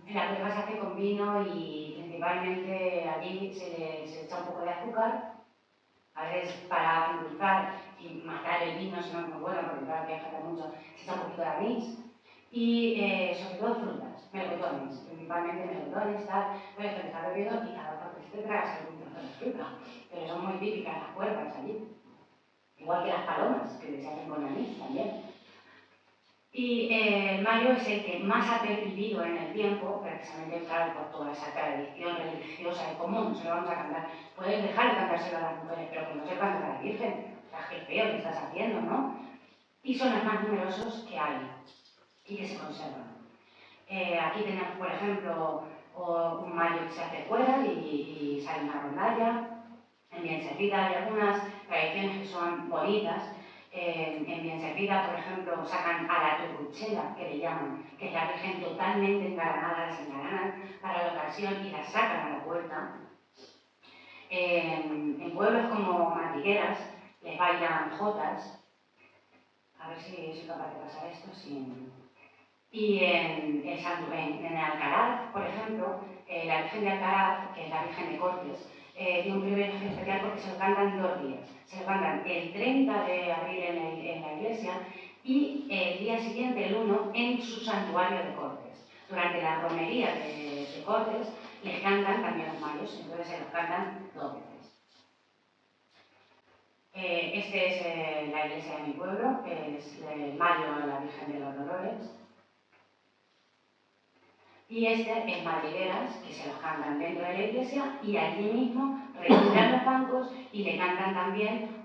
La cuerva se hace con vino y principalmente allí se echa un poco de azúcar, a veces para endulzar y matar el vino, si no es muy bueno, porque claro que falta mucho, se echa un poquito de anís. Y sobre todo frutas, melocotones, principalmente melocotones, tal, puedes empezar bebiendo y cada vez te tragas algún trozo de fruta, pero son muy típicas las cuervas allí, igual que las palomas, que se hacen con anís también. Y el mayo es el que más ha pervivido en el tiempo, precisamente claro, por toda esa tradición religiosa y común, no se lo vamos a cantar. Puedes dejar de cantárselo a las mujeres, pero que no se canta a la Virgen, o sea, qué feo que estás haciendo, ¿no? Y son los más numerosos que hay y que se conservan. Aquí tenemos, por ejemplo, un mayo que se hace fuera y sale una rondalla, en bien servida. Hay algunas tradiciones que son bonitas. En bien servida, por ejemplo, sacan a la turruchela, que le llaman, que es la Virgen totalmente engalanada, las engalanan para la ocasión y la sacan a la puerta. En pueblos como Madrigueras les bailan jotas. A ver si soy capaz de pasar esto sin... Y en Alcaraz, por ejemplo, la Virgen de Alcaraz, que es la Virgen de Cortes, tiene un privilegio especial porque se lo cantan 2 días. Se lo cantan el 30 de abril en la iglesia y el día siguiente, el 1, en su santuario de Cortes. Durante la romería de Cortes les cantan también los mayos, entonces se los cantan 2 veces. Este es la iglesia de mi pueblo, que es el mayo a la Virgen de los Dolores. Y este es Madrigueras, que se los cantan dentro de la iglesia y allí mismo retiran los bancos y le cantan también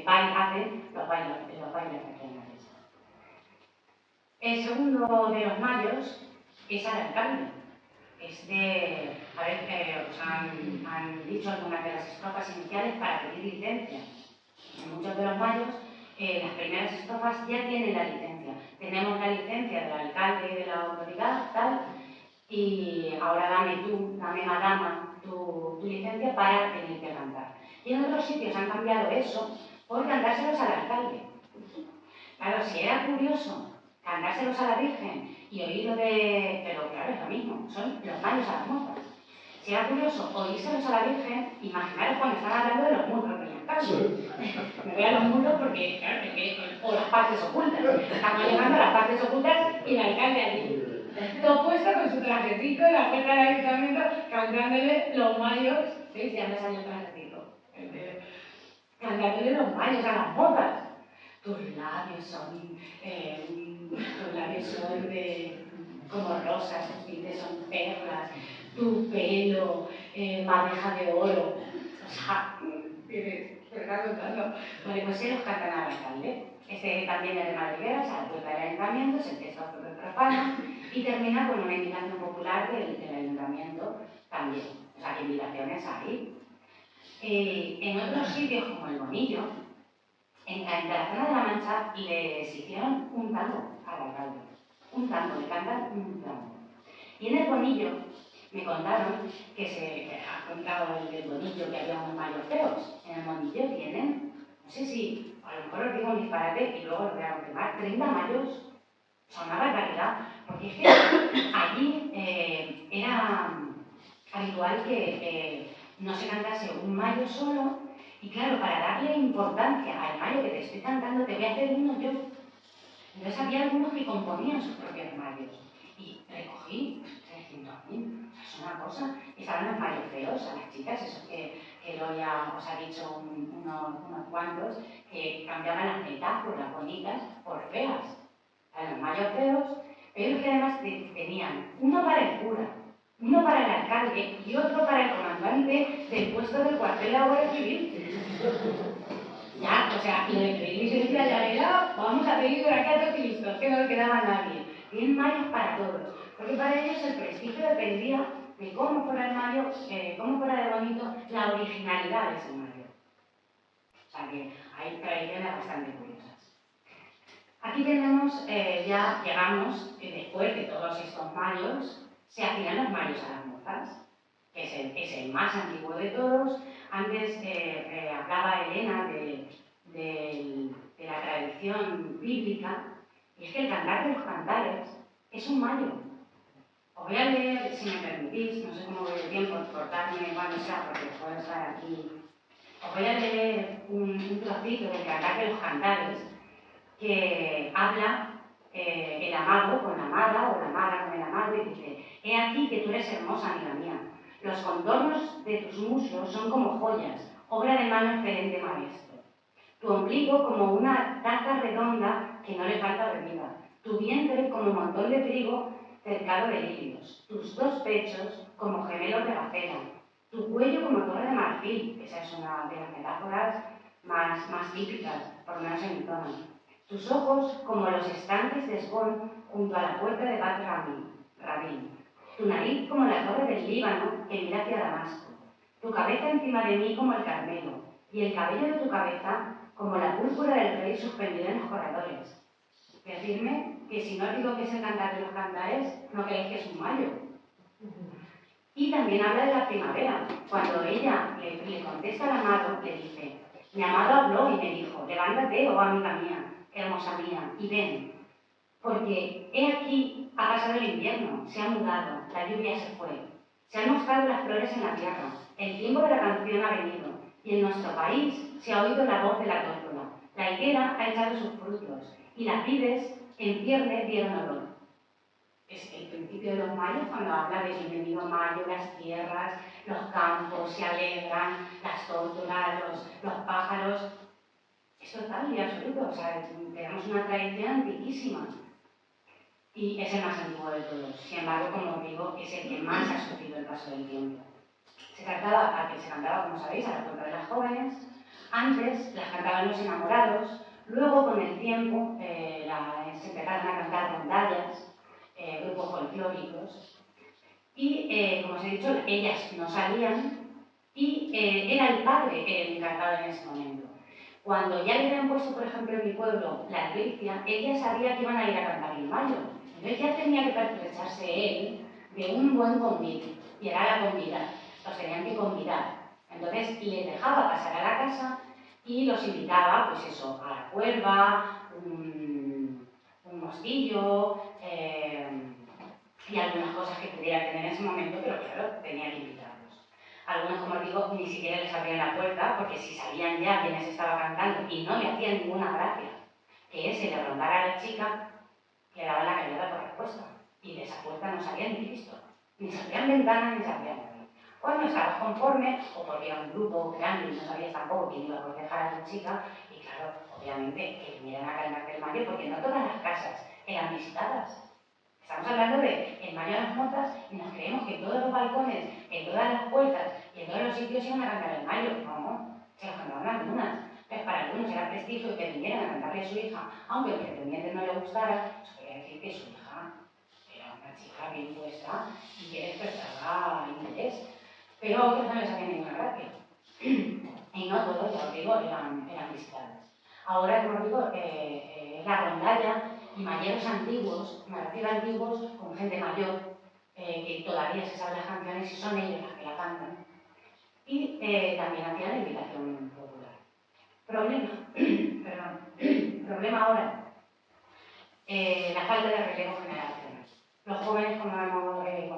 hacen los bailes regionales. El segundo de los mayos es al alcalde. A ver, os han dicho algunas de las estrofas iniciales para pedir licencia. En muchos de los mayos, las primeras estrofas ya tienen la licencia. Tenemos la licencia del alcalde y de la autoridad, tal, y ahora dame madama, tu licencia para venirte a cantar. Y en otros sitios han cambiado eso por cantárselos al alcalde. Claro, si era curioso cantárselos a la Virgen y oírlo de... Pero claro, es lo mismo, son los mayos a las mozas. Si era curioso oírselos a la Virgen, imaginaros cuando están hablando de los muslos del alcalde. Me voy a los muslos porque, claro, o las partes ocultas. Estamos llegando a las partes ocultas y el alcalde allí. Todo puesto con su trajecito en la puerta del ayuntamiento, cantándole los mayos. Sí, ya me salió el trajecito. Cantándole los mayos a las mozas. Tus labios son como rosas, tus dientes son perlas, tu pelo, madeja de oro. O sea, te está contando. Vale, pues se los cantan al alcalde. Este también es de madrigueras, a la puerta del ayuntamiento, es el texto profano y termina con una invitación popular del ayuntamiento también. O sea, que invitaciones hay. En otros sitios, como el Bonillo, en la zona de la Mancha les hicieron un tango al alcalde. Un tango, le cantan un tango. Y en el Bonillo me contaron que ha contado el del Bonillo que había unos mayos feos. En el Bonillo tienen, no sé si, a lo mejor os digo un disparate y luego lo voy a confirmar, 30 mayos. Son una barbaridad, porque es que allí era habitual que no se cantase un mayo solo. Y claro, para darle importancia al mayo que te estoy cantando, te voy a hacer uno yo. Entonces había algunos que componían sus propios mayos. Y recogí 300.000. Es una cosa. Y estaban los mayos feos a las chicas, esos que luego ya os ha dicho unos cuantos, que cambiaban las metáforas bonitas por feas. A los mayos feos, pero que además tenían uno para el cura, uno para el alcalde y otro para el comandante del puesto del cuartel de la Guardia Civil. Ya, o sea, lo de pedir licencia ya era, vamos a pedir por aquí a todos listos, que no le quedaba a nadie. Tienen mayos para todos, porque para ellos el prestigio dependía de cómo fuera el mayo, cómo fuera de bonito la originalidad de ese mayo. O sea que hay tradiciones bastante curiosas. Aquí tenemos, ya llegamos, después de todos estos mayos, se afinan los mayos a las mozas, que es el más antiguo de todos. Antes hablaba Elena de la tradición bíblica, y es que el cantar de los cantares es un mayo. Os voy a leer, si me permitís, no sé cómo voy de tiempo, cortarme cuando sea, porque puedo estar aquí. Os voy a leer un trocito del cantar de los cantares, que habla el amado con la amada o la amada con el amado y dice: he aquí que tú eres hermosa, amiga mía. Los contornos de tus muslos son como joyas, obra de mano excelente maestro. Tu ombligo como una taza redonda que no le falta bebida. Tu vientre como montón de trigo cercado de lirios. Tus dos pechos como gemelos de gacela. Tu cuello como torre de marfil. Esa es una de las metáforas más típicas, por lo menos en mi zona. Tus ojos como los estanques de Esbón junto a la puerta de Bat Rabin. Tu nariz como la torre del Líbano que mira hacia Damasco. Tu cabeza encima de mí como el Carmelo, y el cabello de tu cabeza como la púrpura del rey suspendido en los corredores. Decidme que si no digo que es el cantar de los cantares, no creéis que es un mayo. Y también habla de la primavera. Cuando ella le contesta al amado, le dice: mi amado habló y me dijo: levántate, oh amiga mía, hermosa mía, y ven, porque he aquí ha pasado el invierno, se ha mudado, la lluvia se fue, se han mostrado las flores en la tierra, el tiempo de la canción ha venido, y en nuestro país se ha oído la voz de la tórtola, la higuera ha echado sus frutos, y las vides en cierne dieron olor. Es el principio de los mayos, cuando habla de bienvenido mayo, las tierras, los campos se alegran, las tórtolas, los pájaros. Es total y absoluto, o sea, tenemos una tradición antiquísima. Y es el más antiguo de todos. Sin embargo, como os digo, es el que más ha sufrido el paso del tiempo. Se cantaba, como sabéis, a la puerta de las jóvenes. Antes las cantaban los enamorados. Luego, con el tiempo, se empezaron a cantar rondallas, grupos folclóricos. Y, como os he dicho, ellas no salían y era el padre el encargado en ese momento. Cuando ya le habían puesto, por ejemplo, en mi pueblo, la iglesia, ella sabía que iban a ir a cantar en mayo. Entonces ya tenía que pertrecharse él de un buen convite, y era la convidar, los tenían que convidar. Entonces les dejaba pasar a la casa y los invitaba, pues eso, a la cuerva, un mostillo, y algunas cosas que pudiera tener en ese momento, pero claro, tenía que invitarlos. Algunos, como os digo, ni siquiera les abrían la puerta, porque si sabían ya quiénes estaba cantando y no le hacían ninguna gracia, que ese le rondara a la chica, le daban la callada por respuesta. Y de esa puerta no salía ni Cristo. Ni se abrían ventanas, ni se abrían nada. O no estabas conforme, o porque era un grupo grande y no sabías tampoco quién iba a proteger a tu chica, y claro, obviamente, que vinieran a cantar del mayo, porque no todas las casas eran visitadas. Estamos hablando de en Mayo de las Mozas y nos creemos que en todos los balcones, en todas las puertas y en todos los sitios iban a cantar el mayo. No, se los cantaban algunas. Entonces, para algunos era prestigio que vinieran a cantarle a su hija, aunque el pretendiente no le gustara, eso quería decir que su hija era una chica bien puesta y que despertaba interés. Pero a otros no les hacía ninguna gracia. Y no todos, ya os digo, eran visitadas. Ahora, como os digo, es la rondalla y mayeros antiguos, me refiero a antiguos con gente mayor, que todavía se saben las canciones y son ellos las que la cantan. Y también hacían la invitación popular. Problema ahora, la falta de relevo generacional. Los jóvenes, como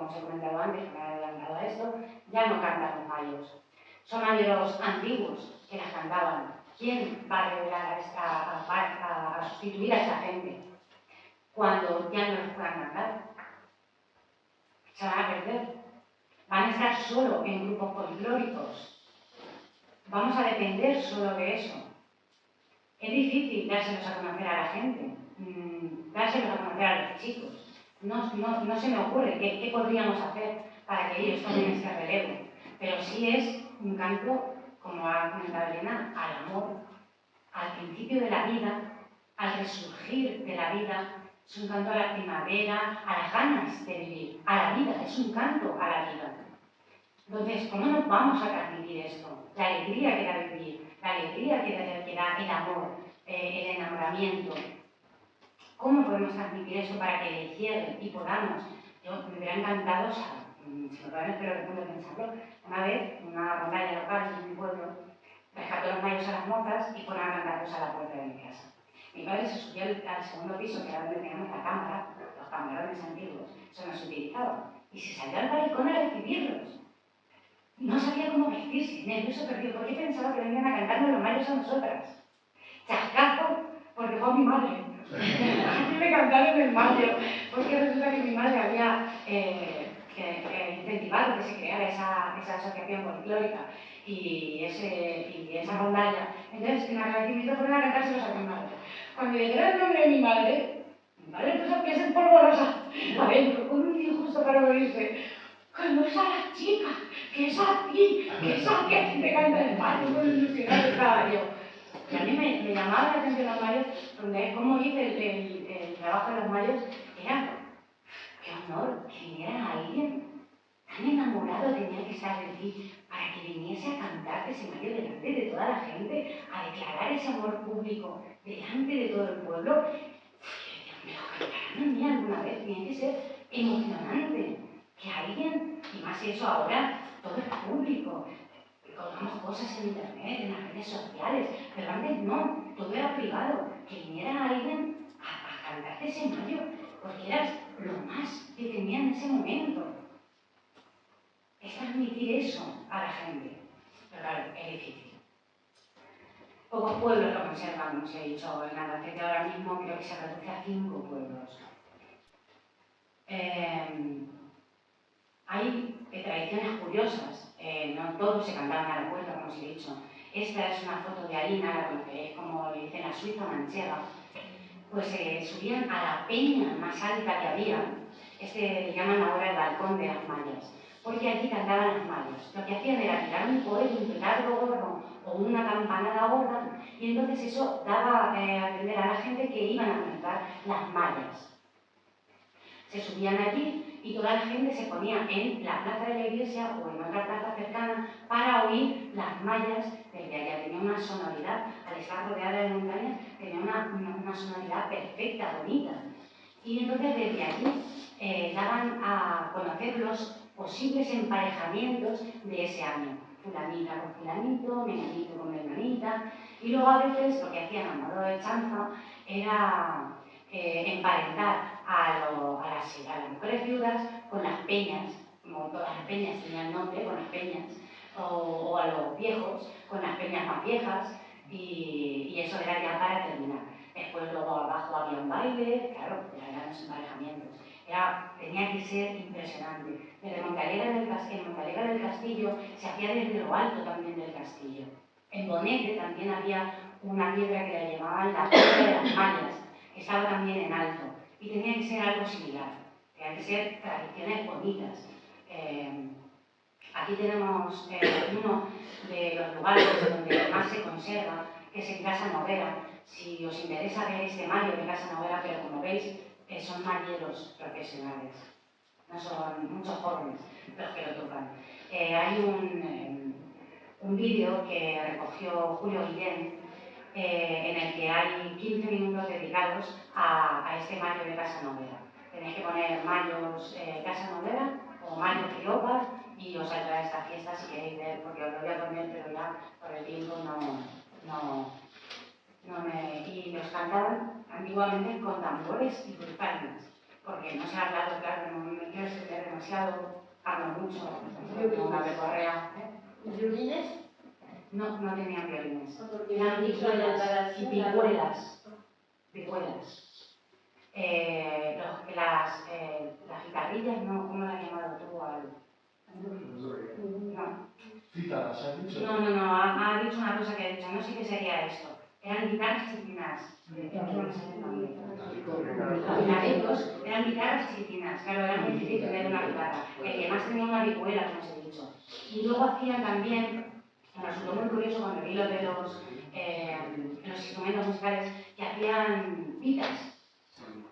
os he comentado antes, que me he adelantado a esto, ya no cantan los mayos. Son mayeros antiguos que las cantaban. ¿Quién va a revelar a sustituir a esta gente cuando ya no los puedan cantar? Se van a perder. Van a estar solo en grupos folclóricos. Vamos a depender solo de eso. Es difícil dárselos a conocer a la gente, dárselos a conocer a los chicos. No se me ocurre qué podríamos hacer para que ellos tomen este relevo. Pero sí es un canto, como ha comentado Elena, al amor, al principio de la vida, al resurgir de la vida. Es un canto a la primavera, a las ganas de vivir, a la vida, es un canto a la vida. Entonces, ¿cómo nos vamos a transmitir esto? La alegría que da vivir, la alegría que da el amor, el enamoramiento. ¿Cómo podemos transmitir eso para que le cierren y podamos? Yo me hubiera encantado, si me pueden esperar un punto de pensarlo, una vez, una rondalla local en mi pueblo, rescató los mayos a las mozas y fueron a cantarlos a la puerta de mi casa. Mi padre se subió al segundo piso, que era donde teníamos la cámara, los camarones antiguos, eso no se utilizaba, y se salió al balcón a recibirlos. No sabía cómo vestirse, nervioso perdido, porque pensaba que venían a cantarnos los mayos a nosotras. Chascazo, porque fue mi madre. A mí me cantaron el mayo, porque resulta que mi madre había incentivado que se creara esa asociación folclórica y esa rondalla. Entonces, en agradecimiento fueron a cantárselos a mi madre. Cuando dijeron el nombre de mi madre puso pies en polvorosa adentro, con un injusto para morirse. Que no es a la chica, que es a ti, que es a ti a quien te canta el mayo, con ilusionado estaba yo. Y a mí me llamaba la atención los mayos, donde cómo hice el trabajo de los mayos, era, qué honor, que viniera alguien tan enamorado tenía que estar de ti, para que viniese a cantarte ese mayo delante de toda la gente, a declarar ese amor público delante de todo el pueblo. ¿Me lo cantarán a mí alguna vez? Tiene que ser emocionante. Que alguien, y más eso ahora, todo es público, colgamos cosas en internet, en las redes sociales, pero antes no, todo era privado, que viniera alguien a cantarte ese mayo, porque eras lo más que tenía en ese momento. Es transmitir eso a la gente, pero claro, es difícil. Pocos pueblos lo conservan, como os he dicho, en Albacete ahora mismo creo que se reduce a 5 pueblos. Hay tradiciones curiosas, no todos se cantaban a la puerta, como os he dicho. Esta es una foto de Alina, la conoceréis como le dicen la Suiza manchega. Pues subían a la peña más alta que había, le llaman ahora el balcón de las mallas, porque aquí cantaban las mallas. Lo que hacían era tirar un cohete, un petardo gordo o una campanada gorda, y entonces eso daba a entender a la gente que iban a cantar las mallas. Se subían allí y toda la gente se ponía en la plaza de la iglesia o en otra plaza cercana para oír las mallas, desde allá tenía una sonoridad al está rodeada de montañas, tenía una sonoridad perfecta, bonita. Y entonces desde allí daban a conocer los posibles emparejamientos de ese año. Fulanita con fulanito, menganito con menganita. Y luego a veces lo que hacían a modo de chanza era emparentar a las mujeres viudas con las peñas, como todas las peñas tenían nombre, con las peñas, o a los viejos con las peñas más viejas, y eso era ya para terminar. Después luego abajo había un baile, claro, eran los emparejamientos. Tenía que ser impresionante. Desde Montalegre del Castillo se hacía desde lo alto también del castillo. En Bonete también había una piedra que la llamaban la piedra de las mallas, que estaba también en alto, y tenía que ser algo similar, tenía que ser tradiciones bonitas. Aquí tenemos uno de los lugares donde más se conserva, que es en Casa Noguera. Si os interesa ver este mallo de Casa Noguera, pero como veis, son malleros profesionales, no son muchos jóvenes los que lo tocan. Hay un vídeo que recogió Julio Guillén, en el que hay 15 minutos dedicados a este mallo de Casa Noguera. Tenéis que poner mallos Casa Noguera o mallos Pilopas y os saldrá esta fiesta si queréis ver, porque os lo voy a poner, pero ya por el tiempo y los cantaban antiguamente con tambores y pulparinas, porque no se ha hablado, claro, no me quiero extender demasiado, hablo mucho, una verborrea. ¿Violines? No tenían violines. Porque Eran vihuelas y picuelas. Las guitarrillas, ¿no? ¿Cómo las has llamado tú? No. Cítaras, ¿has dicho? No, ha dicho una cosa que ha dicho, no sé qué sería esto. Eran guitarras chiquitinas. Los guitarritos eran guitarras chiquitinas, claro, era muy difícil tener una guitarra. El que más tenía una vihuela, como os he dicho. Y luego hacían también, me resultó muy curioso cuando vi lo de los instrumentos musicales, que hacían pitas.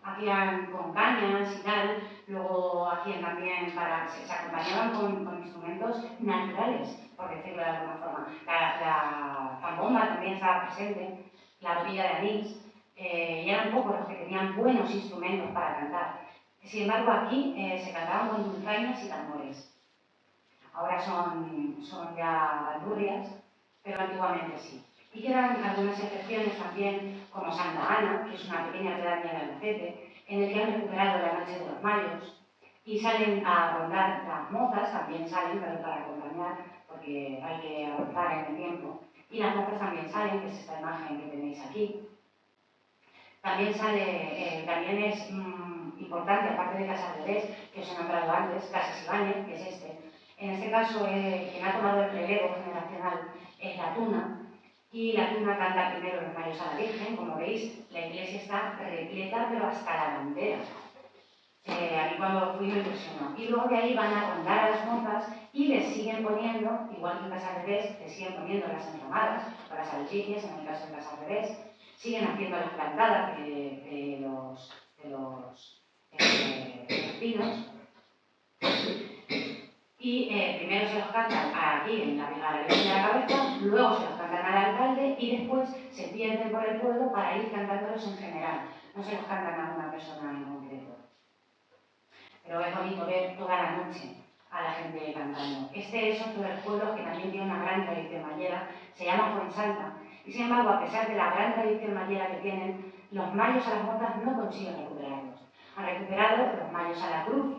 Hacían con cañas y tal, luego hacían también se acompañaban con instrumentos naturales, por decirlo de alguna forma. La zambomba también estaba presente, la botella de anís, y eran pocos los que tenían buenos instrumentos para cantar. Sin embargo, aquí se cantaban con dulzainas y tambores. Ahora son ya bandurrias, pero antiguamente sí. Y quedan algunas excepciones también, como Santa Ana, que es una pequeña pedanía de Albacete, en el que han recuperado la noche de los mayos, y salen a rondar las mozas, también salen para acompañar, porque hay que avanzar en el tiempo, y las mozas también salen, que es esta imagen que tenéis aquí. También es importante, aparte de Casas Bebés, que os he nombrado antes, Casas Ibáñez, que es este. En este caso, quien ha tomado el relevo generacional es la Tuna, y la Tuna canta primero los mayos a la Virgen. Como veis, la iglesia está repleta, pero hasta la bandera. A mí cuando fui me impresionó. Y luego de ahí van a rondar a las mozas y les siguen poniendo, igual que en Casas Bebés, les siguen poniendo las enramadas o las albricias, en el caso de Casas Bebés. Siguen haciendo las plantadas de los pinos. Y primero se los cantan aquí a la Virgen de la Cabeza, luego se los cantan al alcalde y después se pierden por el pueblo para ir cantándolos en general. No se los cantan a una persona en concreto. Pero es bonito ver toda la noche a la gente cantando. Este es otro de los pueblos que también tiene una gran tradición mayera, se llama Fuensalta. Y sin embargo, a pesar de la gran tradición mayera que tienen, los mayos a las mozas no consiguen recuperarlos. Han recuperado los mayos a la cruz,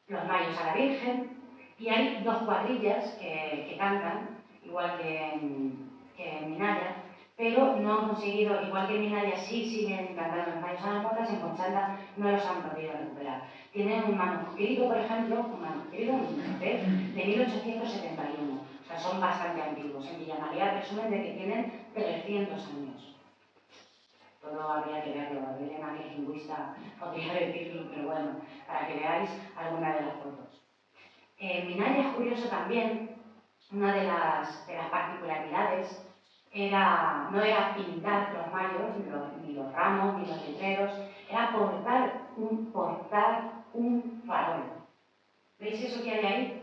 los mayos a la Virgen, y hay dos cuadrillas que cantan, igual que en Minaya, pero no han conseguido, igual que en Minaya sí siguen cantando los mayos a las mozas, en Fuensalta no los han podido recuperar. Tienen un manuscrito, por ejemplo, de 1871, o sea, son bastante antiguos. En Villa María presumen de que tienen 300 años. Todo habría que verlo, Elena, que es lingüista, podría decirlo, pero bueno, para que veáis alguna de las fotos. En Minaya es curioso también, una de las particularidades no era pintar los mayos, ni los ramos, ni los letreros, era portar un farol. ¿Veis eso que hay ahí?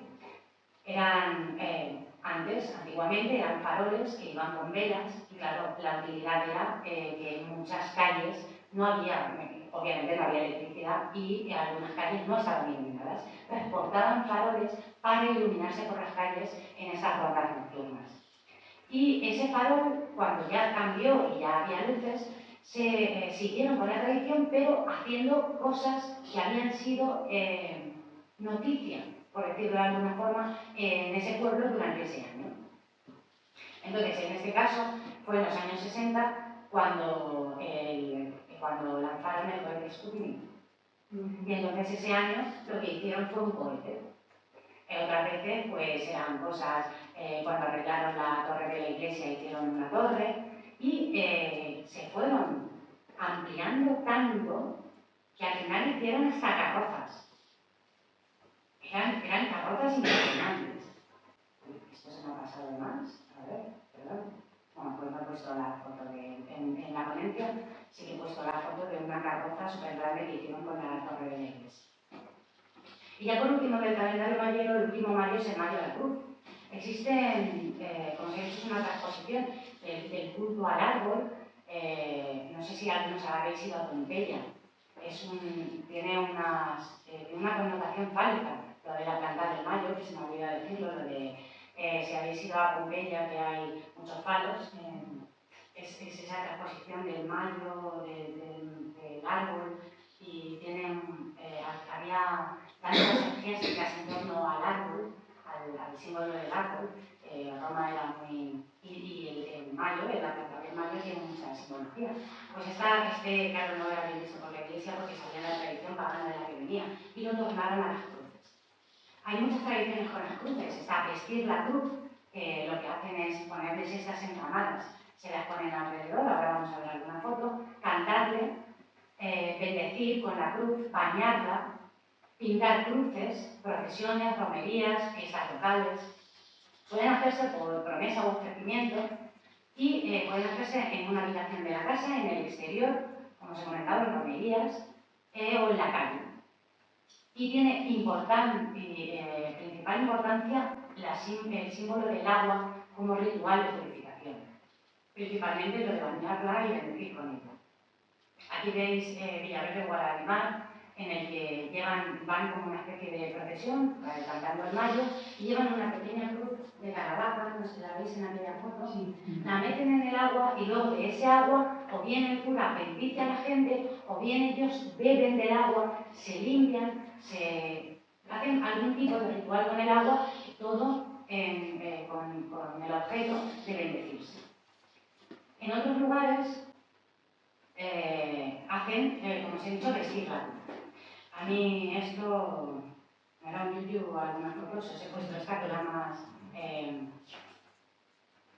Antiguamente eran faroles que iban con velas y claro, la utilidad era que en muchas calles no había, obviamente no había electricidad y algunas calles no estaban iluminadas. Entonces portaban faroles para iluminarse por las calles en esas rondas nocturnas. Y ese farol, cuando ya cambió y ya había luces, se siguieron con la tradición, pero haciendo cosas que habían sido noticia, por decirlo de alguna forma, en ese pueblo durante ese año. Entonces, en este caso, fue en los años 60 cuando lanzaron el cohete Sputnik. Y entonces ese año lo que hicieron fue un cohete. Otras veces, pues eran cosas, cuando arreglaron la torre de la iglesia hicieron una torre y se fueron ampliando tanto que al final hicieron hasta carrozas. Eran carrozas impresionantes. Esto se me ha pasado de más. A ver, perdón. Bueno, pues no he puesto la foto en la ponencia, sí que he puesto la foto de una carroza súper grande que hicieron con la torre de la iglesia. Y ya por último, del calendario mayero, el último mayo es el Mayo de la Cruz. Existe, como se ha dicho, una transposición del culto al árbol. No sé si algunos habéis ido a Pompeya. Tiene una connotación fálica, lo de la planta del mayo, que se me olvida decirlo, lo de si habéis ido a Pompeya, que hay muchos palos. Es esa transposición del mayo, del árbol, y había tantas energías en torno al árbol, al símbolo del árbol. Roma era muy... Y el mayo, la planta del mayo, tiene mucha simbología. Pues claro, no era bien visto por la iglesia porque salía de la tradición pagana de la que venía, y lo tornaron a las cruces. Hay muchas tradiciones con las cruces. Está vestir la cruz, que lo que hacen es ponerles estas enramadas, se las ponen alrededor, ahora vamos a ver alguna foto, cantarle, bendecir con la cruz, bañarla, pintar cruces, procesiones, romerías, fiestas locales. Pueden hacerse por promesa o ofrecimiento y pueden hacerse en una habitación de la casa, en el exterior, como os he comentado, en romerías o en la calle. Y tiene principal importancia el símbolo del agua como ritual de purificación, principalmente lo de bañarla y bendecir con ella. Aquí veis Villaverde Guadalimar, en el que van como una especie de procesión, cantando el mayo, y llevan una pequeña cruz de calabaza, no sé si la veis en aquella foto, sí. La meten en el agua y luego de ese agua o bien el cura bendice a la gente o bien ellos beben del agua, se limpian, hacen algún tipo de ritual con el agua, todo con el objeto de bendecirse. En otros lugares hacen, como os he dicho, vestirla. A mí esto me da un YouTube algunas fotos, os he puesto esta que es la más,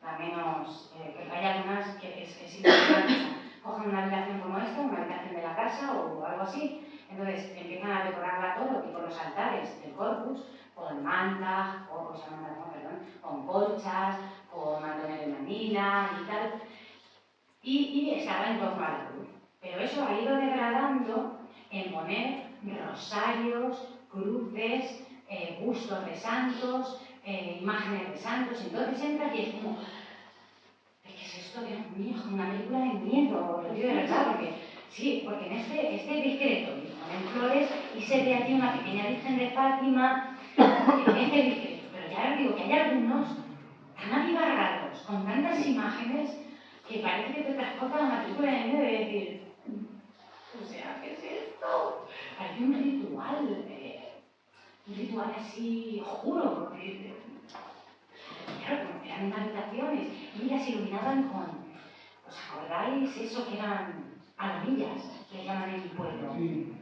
la menos, que hay algunas que es importante. Cogen una habitación como esta, una habitación de la casa o algo así, entonces empiezan a decorarla todo, tipo los altares del corpus, con mantas, con colchas, con mantones de Manila y tal, y estaba en torno a la cruz. Pero eso ha ido degradando en poner rosarios, cruces, bustos de santos, imágenes de santos. Entonces entra y es como, ¿qué es esto? ¿Qué es mío? Una película de miedo, lo digo de verdad, porque en este discreto ponen flores y se ve allí una pequeña Virgen de Fátima, en este discreto. Pero ya os digo que hay algunos tan abigarrados, con tantas imágenes, que parece que te transportan a una película de miedo y decir, o sea, ¿qué es esto? Parece un ritual así, juro, porque claro, como eran habitaciones, y ellas se iluminaban con, ¿os acordáis eso que eran palomillas, que llaman en mi pueblo? Sí.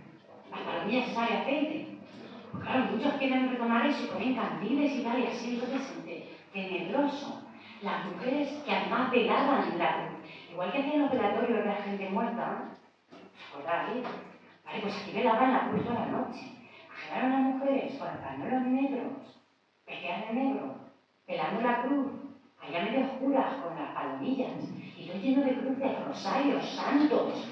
Las palomillas sale aceite. Pues claro, muchos quieren retomar eso y ponen candiles y tal, y así entonces tenebroso. Las mujeres que además velaban la cruz, igual que hacían los velatorios de la gente muerta, ¿os acordáis? Vale, pues aquí velaban la cruz toda la noche. Imaginaron las mujeres con los pañuelos negros, vestidas de negro, velando la cruz, allá medio oscuras con las palomillas, y todo lleno de cruces, rosarios, santos,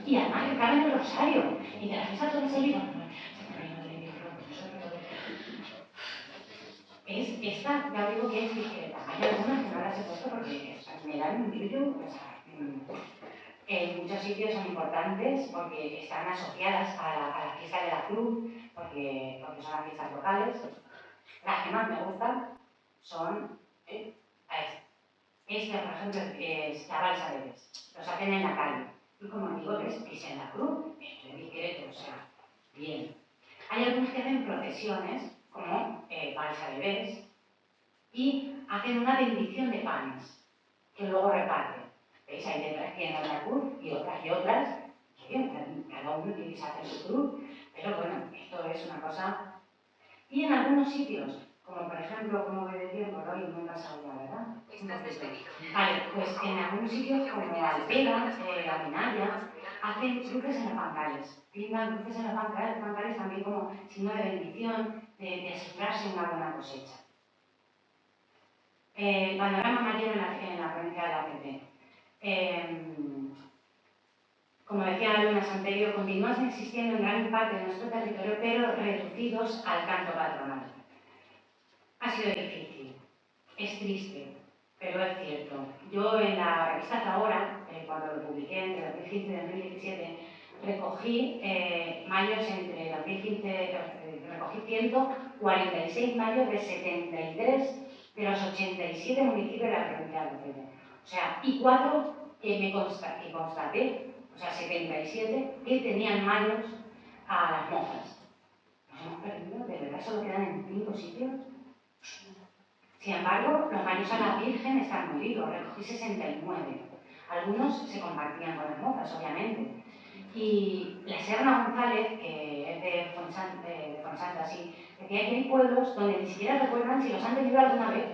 y además rezaban el rosario, y de las esas todas se iban. esta ya digo que es discreta. Hay algunas que no las he puesto porque me dan un brillo, en muchos sitios son importantes porque están asociadas a la fiesta de la cruz, porque son las fiestas locales. Las que más me gustan son esta, por ejemplo, es la balsa de Bes. Los hacen en la calle. Y como digo, es en la cruz, esto es discreto, o sea, bien. Hay algunos que hacen procesiones, como balsa de Bes, y hacen una bendición de panes, que luego reparten. ¿Veis? Hay detrás tienen la cruz y otras, cada uno tiene que hacer su cruz, pero bueno, esto es una cosa. Y en algunos sitios, como por ejemplo, como voy de tiempo, hoy no he pasado ya, ¿verdad? Estás despedido. Vale, pues en algunos sitios como Alpena, la Minaya, hacen cruces en los bancales. Pintan cruces en los bancales también como signo de bendición, de asegurarse una buena cosecha. Panorama mayor en la provincia de Albacete. Como decía la luna Santerio, continúan existiendo en gran parte de nuestro territorio, pero reducidos al canto patronal. Ha sido difícil, es triste, pero es cierto. Yo en la revista Zahora, cuando lo publiqué entre 2015 y 2017, recogí mayos entre 2015, recogí 146 mayos de 73 de los 87 municipios de la provincia de Albacete. O sea, y 4 que constaté, o sea, 77, que tenían mayos a las mozas. Nos hemos perdido, de verdad, solo quedan en 5 sitios. Sin embargo, los mayos a la Virgen están muy vivos, recogí 69. Algunos se compartían con las mozas, obviamente. Y la Serna González, que es de Fonsanta, sí, decía que hay pueblos donde ni siquiera recuerdan si los han tenido alguna vez.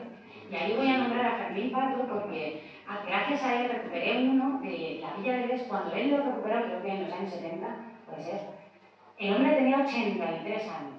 Y ahí voy a nombrar a Fermín Pardo porque gracias a él recuperé uno de la Villa de Bes. Cuando él lo recuperó, creo que en los años 70, puede ser, el hombre tenía 83 años.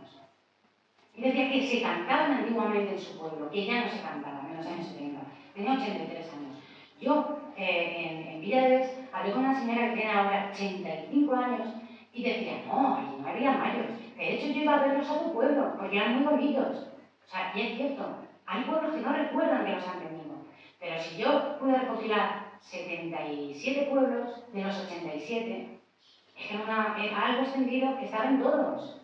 Y decía que se cantaban antiguamente en su pueblo, que ya no se cantaban en los años 70. Tenía 83 años. Yo, en Villa de Bes, hablé con una señora que tiene ahora 85 años y decía, no, allí no había mayos. De hecho, yo iba a verlos a tu pueblo, porque eran muy bonitos. O sea, y es cierto, hay pueblos que no recuerdan que los han tenido. Pero si yo pude recopilar 77 pueblos de los 87, es que era algo extendido que estaban todos.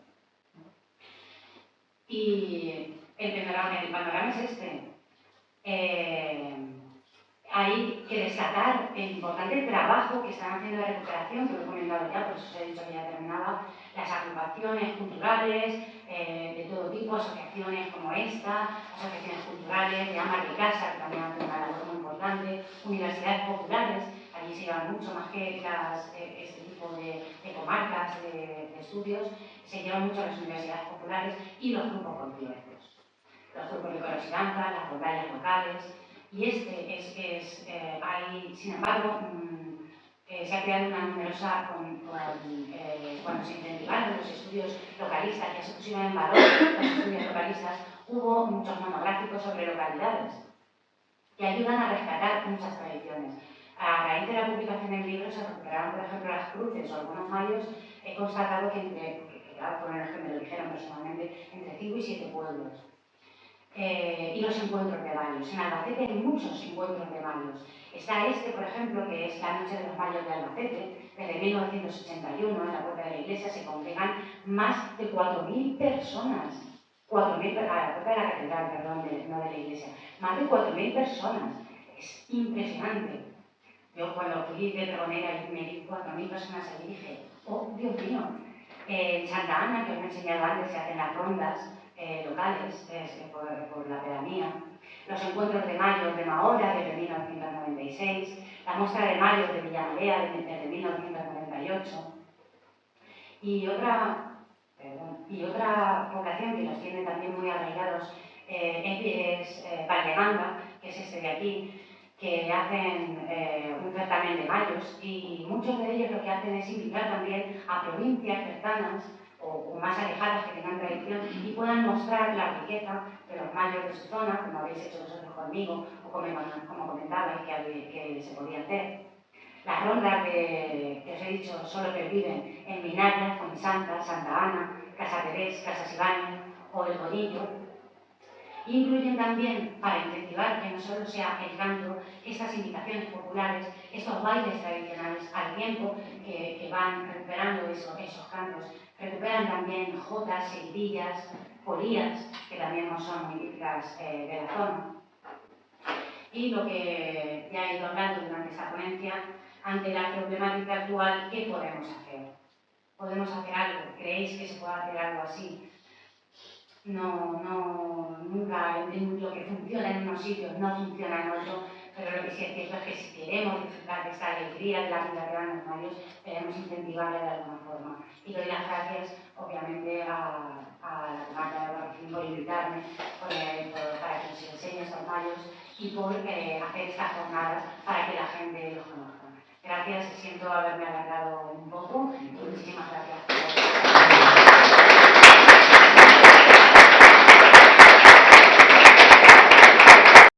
Y el panorama es este. Hay que destacar el importante trabajo que están haciendo de recuperación, que lo he comentado ya, por eso os he dicho que ya terminaba, las agrupaciones culturales de todo tipo, asociaciones como esta, asociaciones culturales de amas de casa, que también hacen una labor muy importante, universidades populares, allí se llevan mucho más que este tipo de comarcas, de estudios, se llevan mucho las universidades populares y los grupos conciertos. Los grupos de coros y danza, las rondallas locales, y sin embargo, se ha creado una numerosa, cuando se incentivaron los estudios localistas, ya se pusieron en valor los estudios localistas, hubo muchos monográficos sobre localidades que ayudan a rescatar muchas tradiciones. A raíz de la publicación del libro se recuperaron, por ejemplo, las cruces o algunos mayos. He constatado que fueron los que me lo dijeron personalmente, entre 5 y 7 pueblos. Y los encuentros de mayos. En Albacete hay muchos encuentros de mayos. Está por ejemplo, que es la Noche de los Mayos de Albacete. Desde 1981, en la puerta de la iglesia, se congregan más de 4.000 personas. 4.000 a la puerta de la catedral, perdón, no de la iglesia. Más de 4.000 personas. Es impresionante. Yo cuando fui de pregonera y me vi 4.000 personas allí dije, oh, Dios mío. En Santa Ana, que os he enseñado antes, se hacen las rondas locales por la pedanía, los encuentros de mayo de Mahora desde 1996, la muestra de mayo de Villamalea desde 1998 y otra población que los tiene también muy arraigados es Vallemanga, que es este de aquí, que hacen un certamen de mayos y muchos de ellos lo que hacen es invitar también a provincias cercanas o más alejadas que tengan tradición y puedan mostrar la riqueza de los mayos de su zona, como habéis hecho vosotros conmigo o como comentabais que se podía hacer. Las rondas que os he dicho solo perviven en Minaya, Fonsanta, Santa Ana, Casa Terés, Casa Ibáñez o El Bonillo. Incluyen también, para incentivar que no solo sea el canto, estas invitaciones populares, estos bailes tradicionales al tiempo que van recuperando esos cantos. Recuperan también jotas, seguidillas, polías, que también no son muy típicas de la zona. Y lo que ya he ido hablando durante esta ponencia, ante la problemática actual, ¿qué podemos hacer? ¿Podemos hacer algo? ¿Creéis que se puede hacer algo así? Nunca lo que funciona en unos sitios no funciona en otros, pero lo que sí es cierto es que si queremos disfrutar de esta alegría de la vida que dan los mayos, debemos incentivarla de alguna forma. Y doy las gracias, obviamente, a la comarca de Barquín por invitarme, para que nos enseñe estos mayos y por hacer estas jornadas para que la gente los conozca. Gracias, siento haberme alargado un poco y muchísimas gracias.